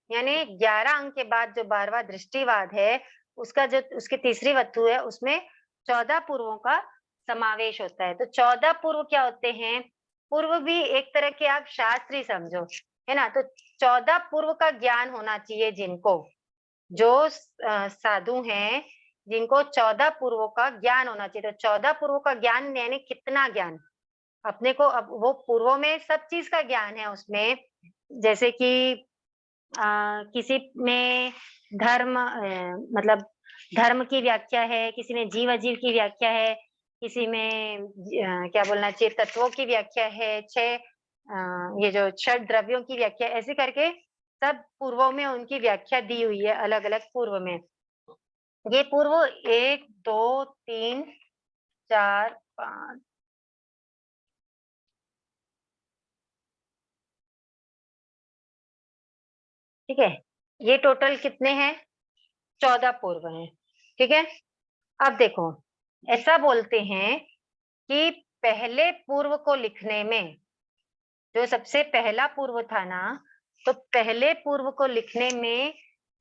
यानी 11 अंक के बाद जो 12वां दृष्टिवाद है, उसका जो उसकी तीसरी वस्तु है, उसमें 14 पूर्वों का समावेश होता है। तो 14 पूर्व क्या होते हैं? पूर्व भी एक तरह के आप शास्त्री समझो, है ना? तो 14 पूर्व का ज्ञान होना चाहिए जिनको, जो साधु हैं, जिनको 14 पूर्वों का ज्ञान होना चाहिए। तो 14 पूर्वों का ज्ञान यानी कितना ज्ञान? अपने को अब वो पूर्वों में सब चीज का ज्ञान है उसमें, जैसे कि किसी में धर्म, मतलब धर्म की व्याख्या है, किसी में जीव अजीव की व्याख्या है, किसी में क्या बोलना चाहिए, तत्वों की व्याख्या है, ये जो छह द्रव्यों की व्याख्या, ऐसे करके सब पूर्वों में उनकी व्याख्या दी हुई है, अलग अलग पूर्व में। ये पूर्व 1 2 3 4 5, ठीक है, ये टोटल कितने हैं? 14 पूर्व हैं। ठीक है? अब देखो, ऐसा बोलते हैं कि पहले पूर्व को लिखने में, जो सबसे पहला पूर्व था ना, तो पहले पूर्व को लिखने में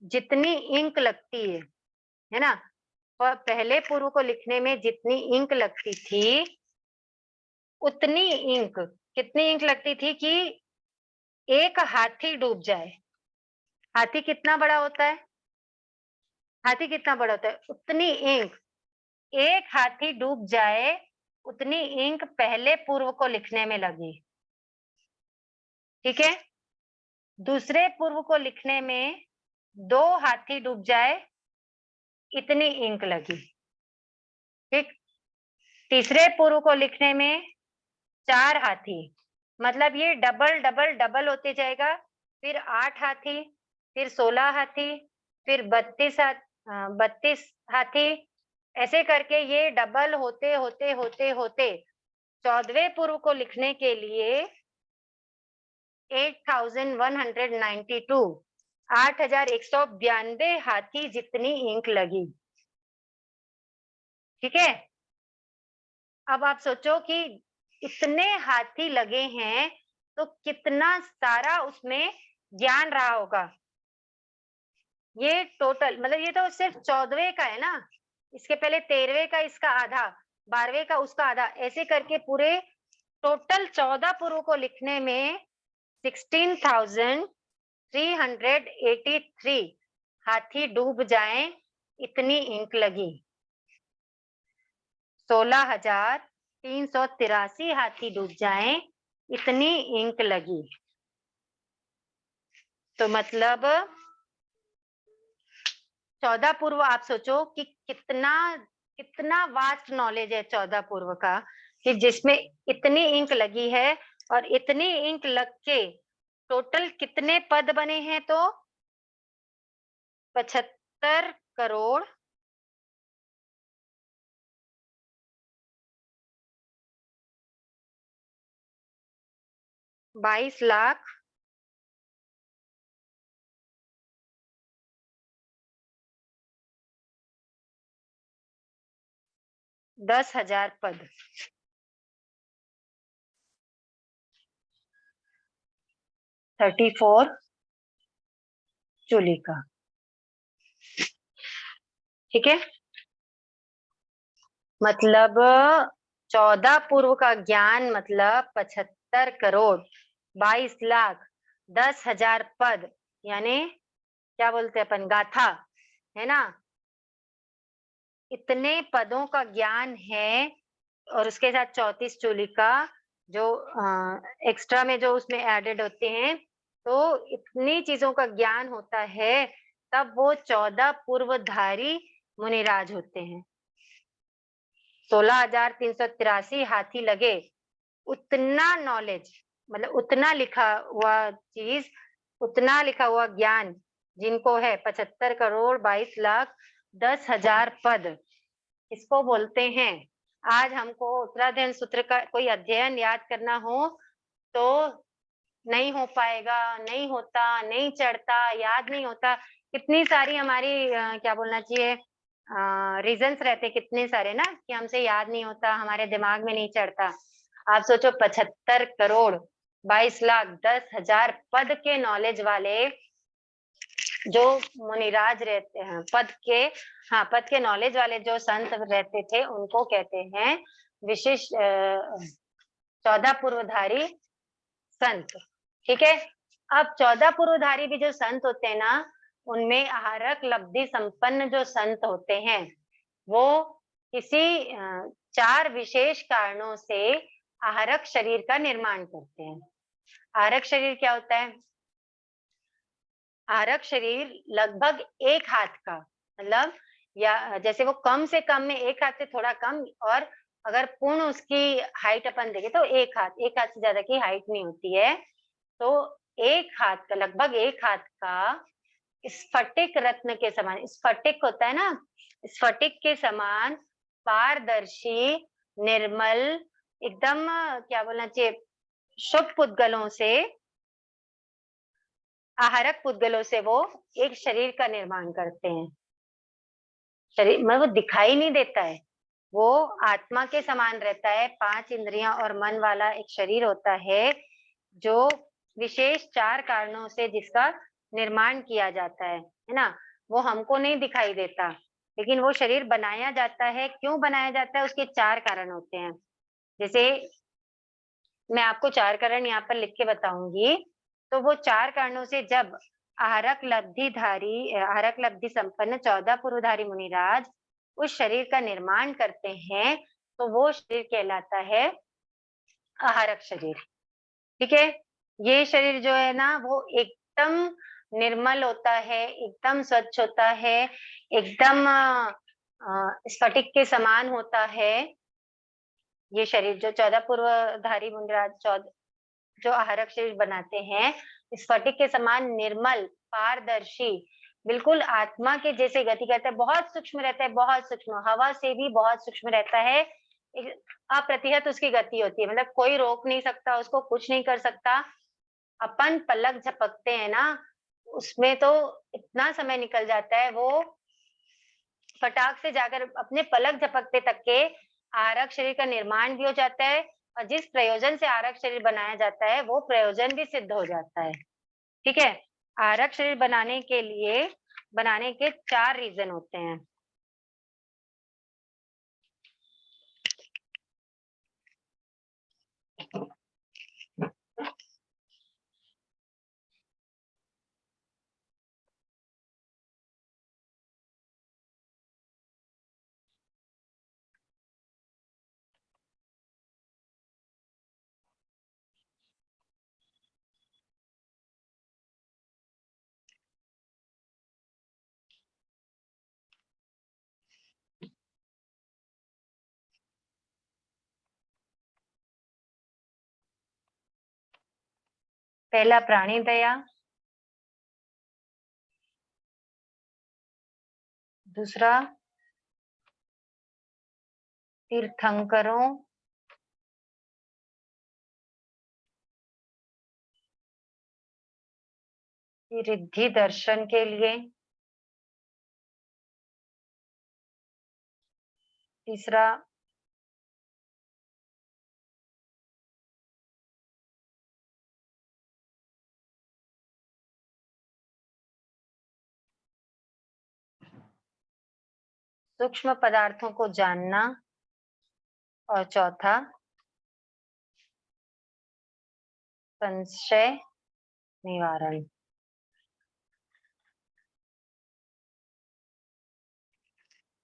जितनी इंक लगती है ना, और पहले पूर्व को लिखने में जितनी इंक लगती थी, उतनी इंक, कितनी इंक लगती थी कि एक हाथी डूब जाए। हाथी कितना बड़ा होता है? हाथी कितना बड़ा होता है? उतनी इंक, एक हाथी डूब जाए उतनी इंक पहले पूर्व को लिखने में लगी। ठीक है? दूसरे पूर्व को लिखने में 2 हाथी डूब जाए, इतनी इंक लगी। ठीक? तीसरे पूर्व को लिखने में 4 हाथी, मतलब ये डबल डबल डबल होते जाएगा। फिर 8 हाथी, फिर 16 हाथी, फिर 32 हाथी, ऐसे करके ये डबल होते होते होते होते 14वें पूर्व को लिखने के लिए 8192, 8192 हाथी जितनी इंक लगी। ठीक है? अब आप सोचो कि इतने हाथी लगे हैं, तो कितना सारा उसमें ज्ञान रहा होगा। ये टोटल, मतलब ये तो सिर्फ 14वें का है ना, इसके पहले 13वें का इसका आधा, 12वें का उसका आधा, ऐसे करके पूरे टोटल 14 पूर्व को लिखने में 16,383 हाथी डूब जाएं, इतनी इंक लगी। 16,383 हाथी डूब जाएं, इतनी इंक लगी। तो मतलब 14 पूर्व, आप सोचो कि कितना कितना वास्ट नॉलेज है 14 पूर्व का, कि जिसमें इतनी इंक लगी है, और इतनी इंक लग के टोटल कितने पद बने हैं? तो 75 करोड़ 22 लाख 10,000 पद। 34 चूलिका। ठीक है, मतलब 14 पूर्व का ज्ञान मतलब 75 करोड़ 22 लाख 10,000 पद, यानी क्या बोलते हैं अपन, गाथा, है ना। इतने पदों का ज्ञान है और उसके साथ 34 चूलिका जो एक्स्ट्रा में जो उसमें एडेड होते हैं, तो इतनी चीजों का ज्ञान होता है, तब वो 14 पूर्वधारी मुनिराज होते हैं। 16,383 हाथी लगे, उतना नॉलेज, मतलब उतना लिखा हुआ चीज, उतना लिखा हुआ ज्ञान जिनको है 75 करोड़ 22 लाख 10,000 पद, इसको बोलते हैं। आज हमको उत्तराध्ययन सूत्र का कोई अध्ययन याद करना हो तो नहीं हो पाएगा, नहीं होता, नहीं चढ़ता, याद नहीं होता। कितनी सारी हमारी क्या बोलना चाहिए, रीजंस रहते कितने सारे ना, कि हमसे याद नहीं होता, हमारे दिमाग में नहीं चढ़ता। आप सोचो 75 करोड़ 22 लाख 10,000 पद के नॉलेज वाले जो मुनिराज रहते हैं, पद के नॉलेज वाले जो संत रहते थे, उनको कहते हैं विशेष 14 पूर्वधारी संत। ठीक है, अब 14 पूर्वधारी भी जो संत होते हैं ना, उनमें आहारक लब्धि संपन्न जो संत होते हैं, वो किसी 4 विशेष कारणों से आहारक शरीर का निर्माण करते हैं। आहारक शरीर क्या होता है? आहारक शरीर लगभग 1 हाथ का, मतलब या जैसे वो कम से कम में 1 हाथ से थोड़ा कम, और अगर पूर्ण उसकी हाइट अपन देखें तो 1 हाथ से ज्यादा की हाइट नहीं होती है। तो 1 हाथ का, लगभग 1 हाथ का स्फटिक रत्न के समान, स्फटिक होता है ना, स्फटिक के समान पारदर्शी, निर्मल, एकदम क्या बोलना चाहिए, शुभ पुद्गलों से, आहारक पुद्गलों से वो एक शरीर का निर्माण करते हैं। शरीर में वो दिखाई नहीं देता है, वो आत्मा के समान रहता है। 5 इंद्रियां और मन वाला एक शरीर होता है, जो विशेष 4 कारणों से जिसका निर्माण किया जाता है ना। वो हमको नहीं दिखाई देता, लेकिन वो शरीर बनाया जाता है। क्यों बनाया जाता है? उसके 4 कारण होते हैं। जैसे मैं आपको 4 कारण यहाँ पर लिख के बताऊंगी। तो वो 4 कारणों से जब आहारक लब्धि संपन्न 14 पुरुधारी मुनिराज उस शरीर का निर्माण करते हैं, तो वो शरीर कहलाता है आहारक शरीर। ठीक है, ये शरीर जो है ना, वो एकदम निर्मल होता है, एकदम स्वच्छ होता है, एकदम स्फटिक के समान होता है। ये शरीर जो 14 पूर्वधारी मुनिराज जो आहारक शरीर बनाते हैं, स्फटिक के समान निर्मल, पारदर्शी, बिल्कुल आत्मा के जैसे गति करता है। बहुत सूक्ष्म रहता है, बहुत सूक्ष्म, हवा से भी बहुत सूक्ष्म रहता है। अप्रतिहत उसकी गति होती है, मतलब कोई रोक नहीं सकता उसको, कुछ नहीं कर सकता। अपन पलक झपकते हैं ना, उसमें तो इतना समय निकल जाता है, वो फटाक से जाकर अपने पलक झपकते तक के आरक शरीर का निर्माण भी हो जाता है, और जिस प्रयोजन से आरक शरीर बनाया जाता है, वो प्रयोजन भी सिद्ध हो जाता है। ठीक है, आरक शरीर बनाने के 4 रीजन होते हैं। पहला प्राणी दया, दूसरा तीर्थंकरों रिद्धि दर्शन के लिए, तीसरा सूक्ष्म पदार्थों को जानना, और चौथा संशय निवारण।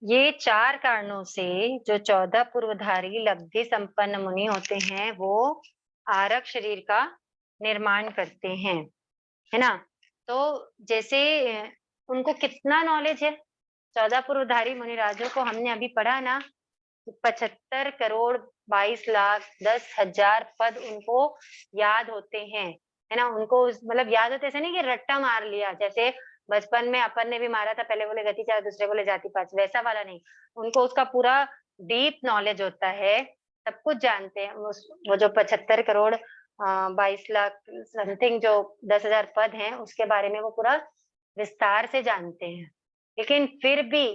ये 4 कारणों से जो 14 पूर्वधारी लब्धि संपन्न मुनि होते हैं वो आरक शरीर का निर्माण करते हैं, है ना। तो जैसे उनको कितना नॉलेज है, 14 पूर्वधारी मुनिराजों को हमने अभी पढ़ा ना, 75 करोड़ 22 लाख 10,000 पद उनको याद होते हैं, है ना। उनको मतलब याद होते ऐसे नहीं कि रट्टा मार लिया, जैसे बचपन में अपन ने भी मारा था, पहले बोले गति 4 दूसरे बोले जाति 5, वैसा वाला नहीं। उनको उसका पूरा डीप नॉलेज होता है, सब कुछ जानते हैं। वो जो 75 करोड़ 22 लाख समथिंग जो 10,000 पद हैं उसके बारे में वो पूरा विस्तार से जानते हैं। लेकिन फिर भी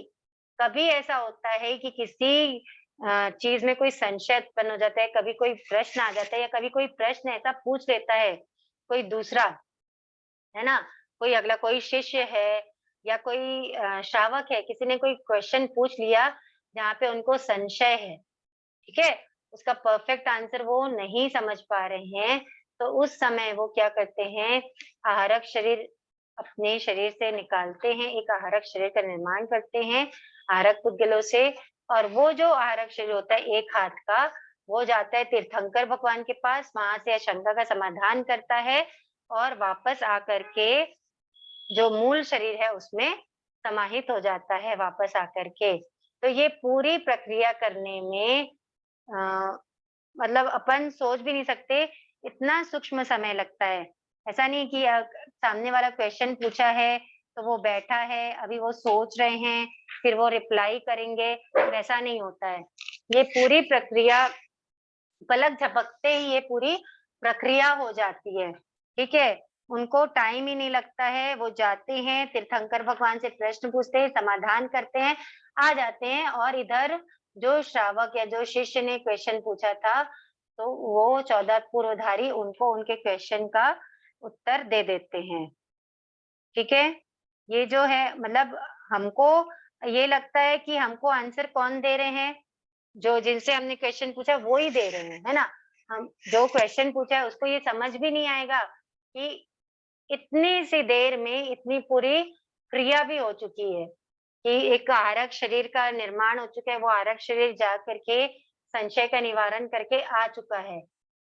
कभी ऐसा होता है कि किसी चीज में कोई संशय उत्पन्न हो जाता है, कभी कोई प्रश्न आ जाता है, या कभी कोई प्रश्न ऐसा पूछ लेता है कोई दूसरा, है ना, कोई अगला कोई शिष्य है या कोई श्रावक है, किसी ने कोई क्वेश्चन पूछ लिया जहाँ पे उनको संशय है, ठीक है, उसका परफेक्ट आंसर वो नहीं समझ पा रहे हैं, तो उस समय वो क्या करते हैं, आहारक शरीर अपने शरीर से निकालते हैं, एक आहारक शरीर का निर्माण करते हैं आहारक पुद्गलों से। और वो जो आहारक शरीर होता है एक हाथ का, वो जाता है तीर्थंकर भगवान के पास, वहां से शंका का समाधान करता है और वापस आकर के जो मूल शरीर है उसमें समाहित हो जाता है वापस आकर के। तो ये पूरी प्रक्रिया करने में मतलब अपन सोच भी नहीं सकते, इतना सूक्ष्म समय लगता है। ऐसा नहीं कि सामने वाला क्वेश्चन पूछा है तो वो बैठा है, अभी वो सोच रहे हैं, फिर वो रिप्लाई करेंगे, वैसा नहीं होता है। ये पूरी प्रक्रिया पलक झपकते ही ये पूरी प्रक्रिया हो जाती है, ठीक है। उनको टाइम ही नहीं लगता है, वो जाते हैं तीर्थंकर भगवान से प्रश्न पूछते हैं, समाधान करते हैं, आ जाते हैं, और इधर जो श्रावक या जो शिष्य ने क्वेश्चन पूछा था तो वो 14 पूर्वधारी उनको उनके क्वेश्चन का उत्तर दे देते हैं, ठीक है। ये जो है मतलब हमको ये लगता है कि हमको आंसर कौन दे रहे हैं, जो जिनसे हमने क्वेश्चन पूछा वो ही दे रहे हैं, है ना। हम जो क्वेश्चन पूछा है उसको ये समझ भी नहीं आएगा कि इतनी सी देर में इतनी पूरी क्रिया भी हो चुकी है, कि एक आरक शरीर का निर्माण हो चुका है, वो आरक शरीर जा करके संशय का निवारण करके आ चुका है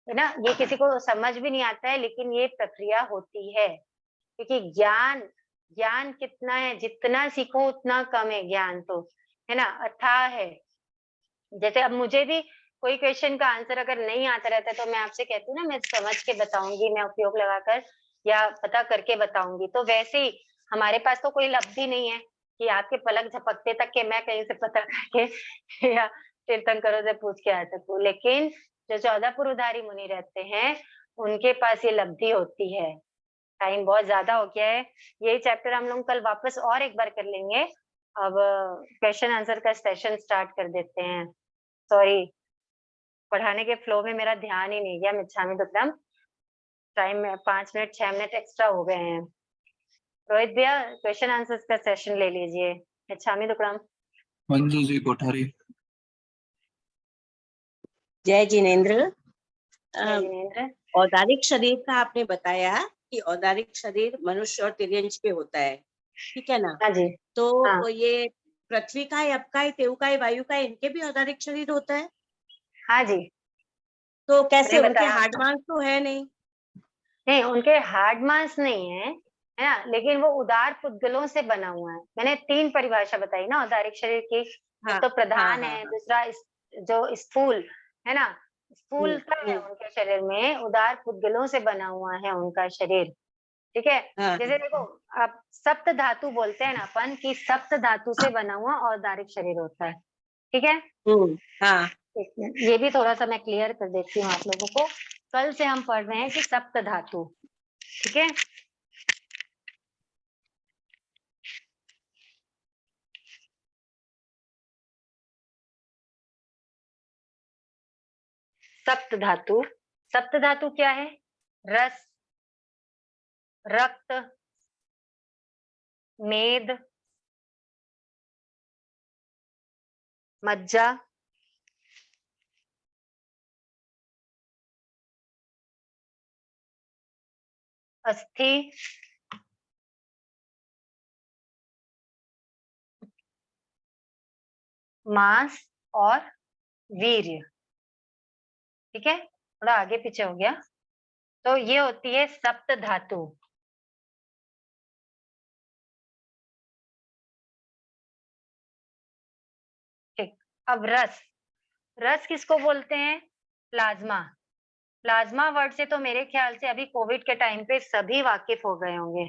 ना। ये किसी को समझ भी नहीं आता है, लेकिन ये प्रक्रिया होती है, क्योंकि ज्ञान ज्ञान कितना है, जितना सीखो उतना कम है ज्ञान, तो है ना, अथाह है। जैसे अब मुझे भी कोई क्वेश्चन का आंसर अगर नहीं आता रहता तो मैं आपसे कहती हूँ ना, मैं समझ के बताऊंगी, मैं उपयोग लगाकर या पता करके बताऊंगी। तो वैसे ही हमारे पास तो कोई लब्धि नहीं है कि आपके पलक झपकते तक के मैं कहीं से पता करके या तीर्थंकरों से पूछ के आ सकूं। लेकिन जो 14 पुरुधारी मुनि रहते हैं उनके पास ये लब्धि होती है। टाइम बहुत ज्यादा हो गया है, यही चैप्टर हम लोग कल वापस और एक बार कर लेंगे। अब क्वेश्चन आंसर का सेशन स्टार्ट कर देते हैं। सॉरी, पढ़ाने के फ्लो में मेरा ध्यान ही नहीं गया, मिच्छामि दुक्कडम। टाइम में 5 मिनट 6 मिनट एक्स्ट्रा हो गए हैं। रोहित भैया क्वेश्चन आंसर्स का सेशन ले लीजिए, मिच्छामि दुक्कडम। मंजू जी कोठारी। जय जिनेन्द्र। जय जिनेन्द्र। औदारिक शरीर का आपने बताया कि औदारिक शरीर मनुष्य और तिर्यंच पे होता है, ठीक है ना। हाँ जी। तो हाँ। ये पृथ्वी का है, आपका है, तेऊ का है, वायु का है, इनके भी औदारिक शरीर होता है। हाँ जी, तो कैसे, मैंने उनके बताया हार्ड मांस तो है नहीं। नहीं, उनके हार्ड मांस नहीं है, है ना, लेकिन वो उदार पुद्गलों से बना हुआ है। मैंने 3 परिभाषा बताई ना औदारिक शरीर की। हाँ एक तो हाँ प्रधान हाँ है, हाँ। दूसरा जो स्थूल है ना, स्थूलता है हम्म। उनके शरीर में, उदार पुद्गलों से बना हुआ है उनका शरीर, ठीक है। हाँ जैसे देखो, आप सप्त धातु बोलते हैं ना अपन, कि सप्त धातु से बना हुआ औदारिक शरीर होता है, ठीक है। हाँ। एक मिनट, ये भी थोड़ा सा मैं क्लियर कर देती हूँ आप लोगों को। कल से हम पढ़ रहे हैं कि सप्त धातु, ठीक है। सप्त धातु। सप्त धातु क्या है? रस, रक्त, मेद, मज्जा, अस्थि, मांस और वीर्य। ठीक है, थोड़ा आगे पीछे हो गया। तो ये होती है सप्त धातु। ठीक, अब रस। रस किसको बोलते हैं? प्लाज्मा। प्लाज्मा वर्ड से तो मेरे ख्याल से अभी कोविड के टाइम पे सभी वाकिफ हो गए होंगे,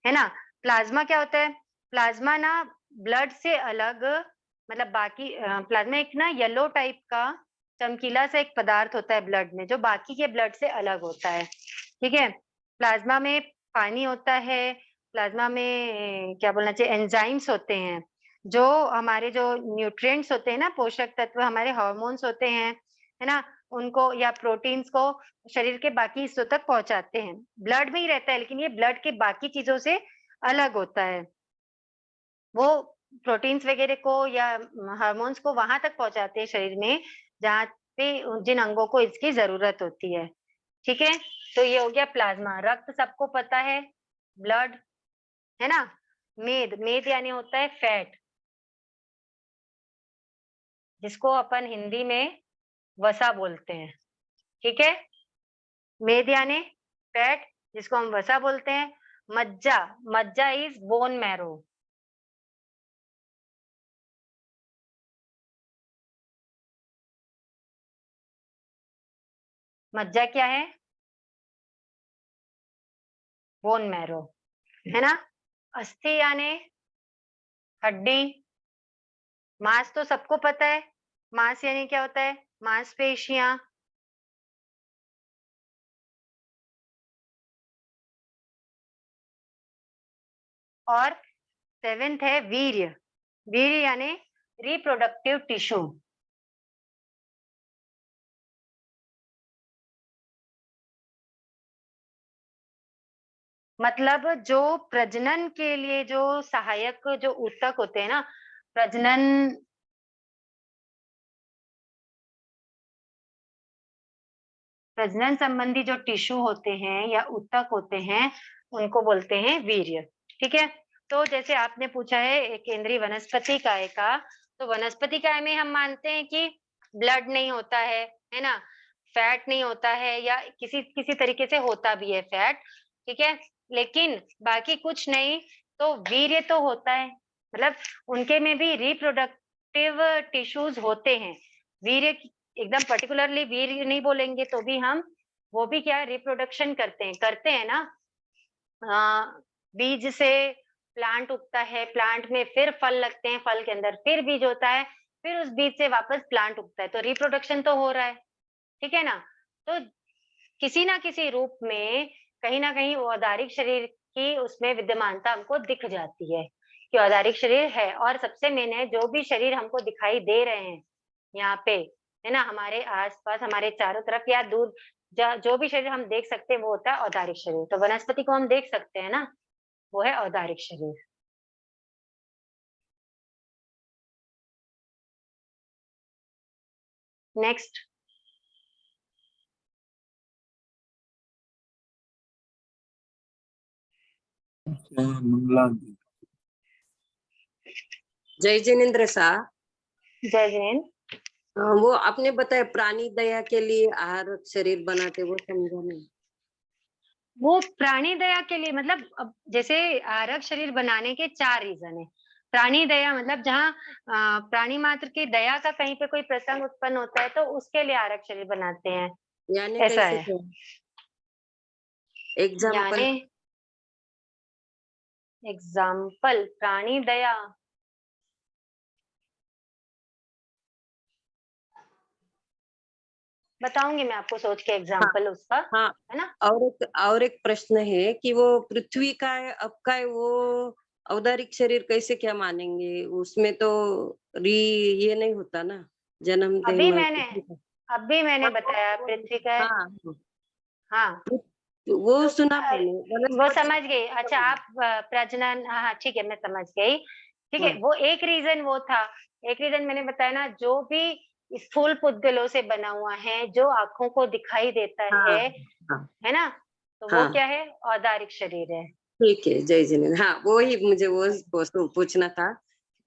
है ना। प्लाज्मा क्या होता है? प्लाज्मा ना ब्लड से अलग, मतलब बाकी प्लाज्मा एक ना येलो टाइप का चमकीला सा एक पदार्थ होता है ब्लड में, जो बाकी के ब्लड से अलग होता है। ठीक है, प्लाज्मा में पानी होता है, प्लाज्मा में क्या बोलना चाहिए, एंजाइम्स होते हैं, जो हमारे जो न्यूट्रिएंट्स होते हैं ना, पोषक तत्व, हमारे हार्मोन्स होते हैं, है ना, उनको या प्रोटीन्स को शरीर के बाकी हिस्सों तक पहुंचाते हैं। ब्लड में ही रहता है, लेकिन ये ब्लड के बाकी चीजों से अलग होता है। वो प्रोटीन्स वगैरह को या हार्मोन्स को वहां तक पहुंचाते हैं शरीर में, जहाँ पे जिन अंगों को इसकी जरूरत होती है। ठीक है, तो ये हो गया प्लाज्मा। रक्त सबको पता है, ब्लड, है ना। मेद, मेद यानी होता है फैट, जिसको अपन हिंदी में वसा बोलते हैं। ठीक है, मेद यानी फैट, जिसको हम वसा बोलते हैं। मज्जा, मज्जा इज बोन मैरो। मज्जा क्या है? बोन मैरो, है ना। अस्थि यानी हड्डी। मांस तो सबको पता है, मांस यानी क्या होता है? मांसपेशियां। और सेवेंथ है वीर्य। वीर्य यानी रिप्रोडक्टिव टिश्यू। मतलब जो प्रजनन के लिए जो सहायक जो ऊतक होते हैं ना, प्रजनन प्रजनन संबंधी जो टिश्यू होते हैं या ऊतक होते हैं, उनको बोलते हैं वीर्य। ठीक है, तो जैसे आपने पूछा है केंद्रीय वनस्पति काय का, तो वनस्पति काय में हम मानते हैं कि ब्लड नहीं होता है ना, फैट नहीं होता है, या किसी किसी तरीके से होता भी है फैट। ठीक है, लेकिन बाकी कुछ नहीं, तो वीर्य तो होता है, मतलब उनके में भी रिप्रोडक्टिव टिश्यूज होते हैं। वीर्य एकदम पर्टिकुलरली वीर्य नहीं बोलेंगे तो भी हम, वो भी क्या रिप्रोडक्शन करते हैं ना। बीज से प्लांट उगता है, प्लांट में फिर फल लगते हैं, फल के अंदर फिर बीज होता है, फिर उस बीज से वापस प्लांट उगता है, तो रिप्रोडक्शन तो हो रहा है। ठीक है ना, तो किसी ना किसी रूप में कहीं ना कहीं औदारिक शरीर की उसमें विद्यमानता हमको दिख जाती है कि औदारिक शरीर है। और सबसे मेन है, जो भी शरीर हमको दिखाई दे रहे हैं यहाँ पे, है ना, हमारे आसपास, हमारे चारों तरफ या दूर, जो भी शरीर हम देख सकते हैं वो होता है औदारिक शरीर। तो वनस्पति को हम देख सकते हैं ना, वो है औदारिक शरीर। नेक्स्ट। मंगला दी। जय जिनेन्द्र शाह। जय जैन। वो आपने बताया प्राणी दया के लिए आहार शरीर बनाते, वो समझा नहीं। वो प्राणी दया के लिए मतलब, अब जैसे आरक शरीर बनाने के 4 रीजन है। प्राणी दया मतलब जहाँ प्राणी मात्र की दया का कहीं पे कोई प्रसंग उत्पन्न होता है, तो उसके लिए आरक शरीर बनाते हैं, यानी ऐसा कैसे है। क्या? एग्जाम्पल। यानी एग्जाम्पल प्राणी दया, बताऊंगी मैं आपको सोच के हाँ एग्जाम्पल उसका, हाँ। है ना। और एक प्रश्न है कि वो पृथ्वी का है, अब का है, वो औदारिक शरीर कैसे क्या मानेंगे? उसमें तो री ये नहीं होता ना, जन्मदेह अभी मैंने मृत्यु का। अब भी मैंने बताया पृथ्वी का है। हाँ हाँ वो तो सुना मैंने, वो वनस्पति समझ गई। अच्छा आप प्रजनन, हाँ हाँ ठीक है, मैं समझ गई। ठीक है, हाँ। वो एक रीजन वो था। एक रीजन मैंने बताया ना, जो भी स्थूल पुद्गलों से बना हुआ है, जो आंखों को दिखाई देता हाँ हाँ है ना, तो वो हाँ क्या है, औदारिक शरीर है। ठीक है, जय जिनेन्द्र। हाँ वो ही मुझे वो पूछना था,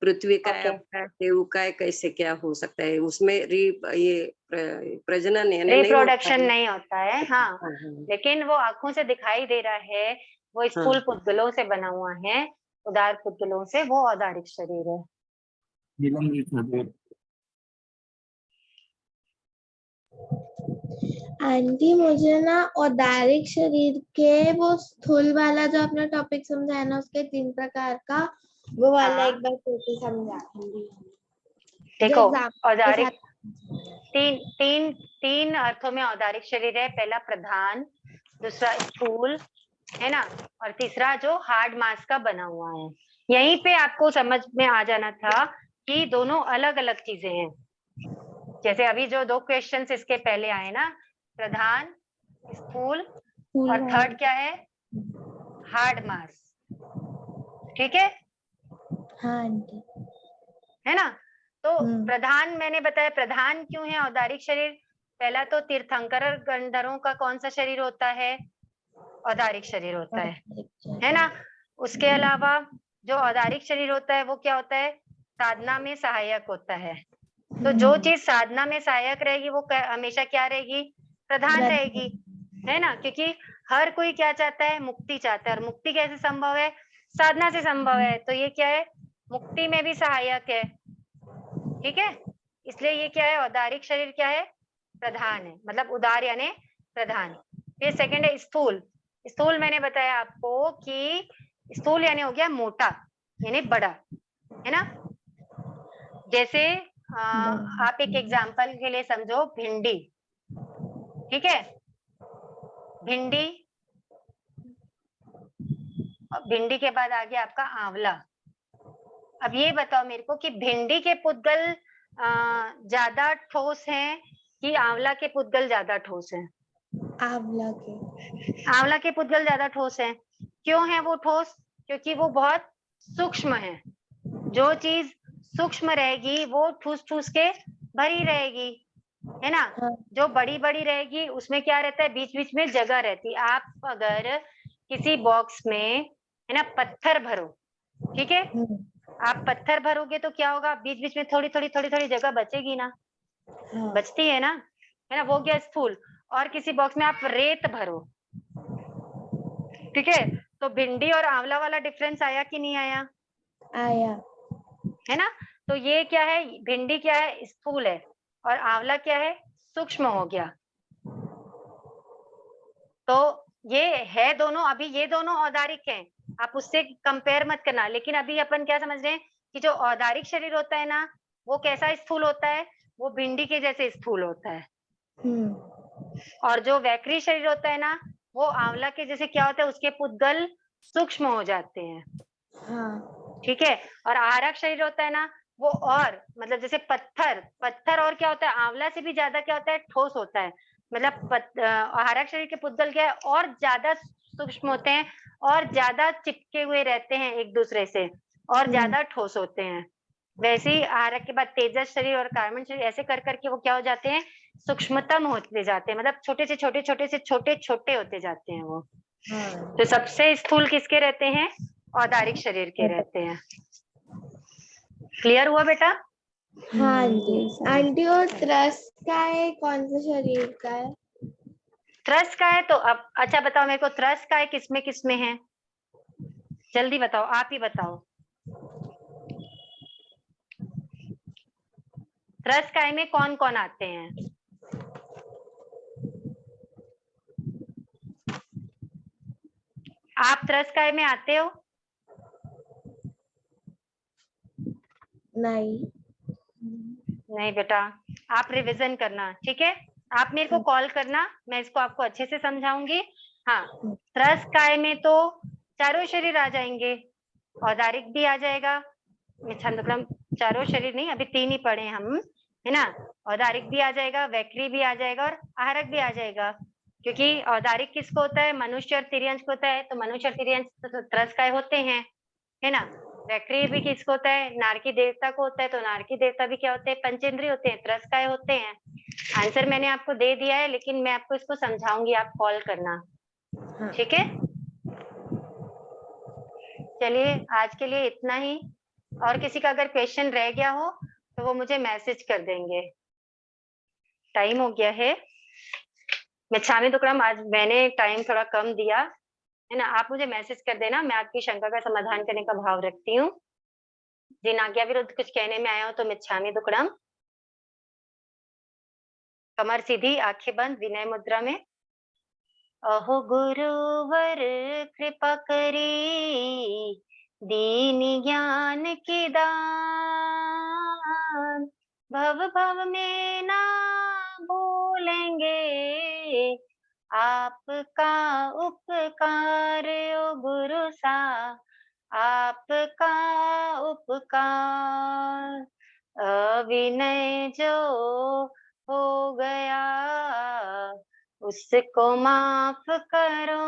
पृथ्वी का है, ओके, आपका देव का है, कैसे क्या हो सकता है उसमें ये प्रजनन यानी नहीं होता रिप्रोडक्शन है। नहीं होता है, हाँ। हाँ हाँ लेकिन वो आंखों से दिखाई दे रहा है, वो स्थूल हाँ पुद्गलों से बना हुआ है, उदार पुद्गलों से, वो औदारिक शरीर है। निलंबित शरीर। आंटी मुझे ना औदारिक शरीर के वो स्थूल वाला जो आपने टॉपिक समझाया ना, उसके 3 प्रकार का, वो वाला हाँ एक बार फिर से समझा दीजिए। देखो, एग्जाम्पल के औदारिक साथ। तीन तीन तीन अर्थों में औदारिक शरीर है। पहला प्रधान, दूसरा स्थूल, है ना, और तीसरा जो हार्ड मास का बना हुआ है। यहीं पे आपको समझ में आ जाना था कि दोनों अलग अलग चीजें हैं। जैसे अभी जो 2 क्वेश्चंस इसके पहले आए ना, प्रधान, स्थूल, और थर्ड क्या है, हार्ड मास। ठीक है, हाँ आंटी। है ना। तो हम्म। प्रधान मैंने बताया, प्रधान क्यों है औदारिक शरीर। पहला तो तीर्थंकर गंधर्वों का कौन सा शरीर होता है, औदारिक शरीर होता है ना। उसके अलावा जो औदारिक शरीर होता है वो क्या होता है, साधना में सहायक होता है। तो जो चीज साधना में सहायक रहेगी वो हमेशा क्या रहेगी, प्रधान रहेगी, है ना। क्योंकि हर कोई क्या चाहता है, मुक्ति चाहता है, और मुक्ति कैसे संभव है, साधना से संभव है। तो ये क्या है, मुक्ति में भी सहायक है। ठीक है, इसलिए ये क्या है, औदारिक शरीर क्या है, प्रधान है, मतलब उदार यानी प्रधान। फिर सेकंड है स्थूल। स्थूल मैंने बताया आपको कि स्थूल यानी हो गया मोटा, यानी बड़ा, है ना। जैसे आप एक एग्जांपल के लिए समझो, भिंडी। ठीक है, भिंडी, भिंडी के बाद आ गया आपका आंवला। अब ये बताओ मेरे को कि भिंडी के पुद्गल ज्यादा ठोस हैं कि आंवला के पुद्गल ज्यादा ठोस हैं। आंवला के। आंवला के पुद्गल ज्यादा ठोस हैं। क्यों है वो ठोस, क्योंकि वो बहुत सूक्ष्म है। जो चीज सूक्ष्म रहेगी वो ठूस ठूस के भरी रहेगी, है ना। हाँ। जो बड़ी बड़ी रहेगी उसमें क्या रहता है, बीच बीच में जगह रहती है। आप अगर किसी बॉक्स में, है ना, पत्थर भरो, ठीक है, आप पत्थर भरोगे तो क्या होगा, बीच बीच में थोड़ी थोड़ी जगह बचेगी ना, हाँ। बचती है ना, है ना। वो गया स्थूल। और किसी बॉक्स में आप रेत भरो, ठीक है, तो भिंडी और आंवला वाला डिफरेंस आया कि नहीं आया, आया। है ना। तो ये क्या है, भिंडी क्या है, स्थूल है, और आंवला क्या है, सूक्ष्म हो गया। तो ये है दोनों, अभी ये दोनों औदारिक हैं, आप उससे कंपेयर मत करना। लेकिन अभी अपन क्या समझ रहे हैं कि जो औदारिक शरीर होता है ना, वो कैसा स्थूल होता है, वो भिंडी के जैसे स्थूल होता है। और जो वैक्री शरीर होता है ना, वो आंवला के जैसे क्या होता है, उसके पुद्गल सूक्ष्म हो जाते हैं। हाँ। ठीक है, और आहारक शरीर होता है ना, वो और मतलब जैसे पत्थर और क्या होता है, आंवला से भी ज्यादा क्या होता है, ठोस होता है। मतलब आहारक शरीर के पुद्गल क्या है, और ज्यादा सूक्ष्म होते हैं, और ज्यादा चिपके हुए रहते हैं एक दूसरे से, और ज्यादा ठोस होते हैं। वैसे ही आहारक के बाद तेजस शरीर और कार्बन शरीर ऐसे कर करके वो क्या हो जाते हैं, सूक्ष्मतम होते जाते हैं, मतलब छोटे से छोटे छोटे होते जाते हैं वो। हाँ। तो सबसे स्थूल किसके रहते हैं, औदारिक शरीर के रहते हैं। क्लियर हुआ बेटा। हाँ आंटी। आंटी और त्रस का है, कौन सा शरीर का है? त्रस का है, तो अब अच्छा बताओ मेरे को, त्रस का है किसमें है, जल्दी बताओ, आप ही बताओ। त्रस काय में कौन कौन आते हैं, आप त्रस काय में आते हो? नहीं। नहीं बेटा, आप रिवीजन करना, ठीक है। आप मेरे को कॉल करना, मैं इसको आपको अच्छे से समझाऊंगी। हाँ, त्रस काय में तो चारों शरीर आ जाएंगे, औदारिक भी आ जाएगा, मतलब चारों शरीर नहीं, अभी 3 ही पढ़े हम, है ना। औदारिक भी आ जाएगा, वैखरी भी आ जाएगा और आहारक भी आ जाएगा, क्योंकि औदारिक किसको होता है, मनुष्य और तिर्यंश को होता है, तो मनुष्य और तिर्यंश तो त्रस्काय होते हैं, है ना। वैखरी भी किसको होता है, नारकी देवता को होता है, तो नारकी देवता भी क्या होते हैं, पंचेंद्रिय होते हैं, त्रस्काय होते हैं। आंसर मैंने आपको दे दिया है, लेकिन मैं आपको इसको समझाऊंगी, आप कॉल करना, ठीक है। चलिए आज के लिए इतना ही, और किसी का अगर क्वेश्चन रह गया हो तो वो मुझे मैसेज कर देंगे। टाइम हो गया है, मिच्छामी दुक्कडम आज मैंने टाइम थोड़ा कम दिया है ना, आप मुझे मैसेज कर देना, मैं आपकी शंका का समाधान करने का भाव रखती हूँ। जिन आज्ञा विरुद्ध कुछ कहने में आया हो तो मिच्छामी दुक्कडम। कमर सीधी, आंखें बंद, विनय मुद्रा में। अहो गुरुवर कृपा करी, दीन ज्ञान की दान, भव भव में ना भूलेंगे, आपका उपकार ओ गुरु सा, आपका उपकार, अविनय जो हो गया उसको माफ करो,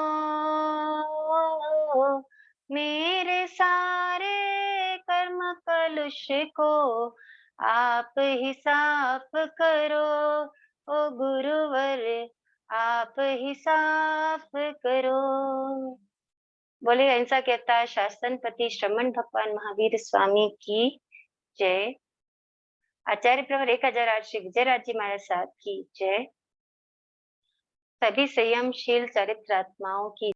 मेरे सारे कर्म कलुष को आप ही साफ करो, ओ गुरुवर आप ही साफ करो। बोले ऐसा कहता है शासनपति श्रमण भगवान महावीर स्वामी की जय। आचार्य प्रवर 1008 श्री विजयराज जी महाराज साहब की जय। सभी संयमशील चरित्रात्माओं की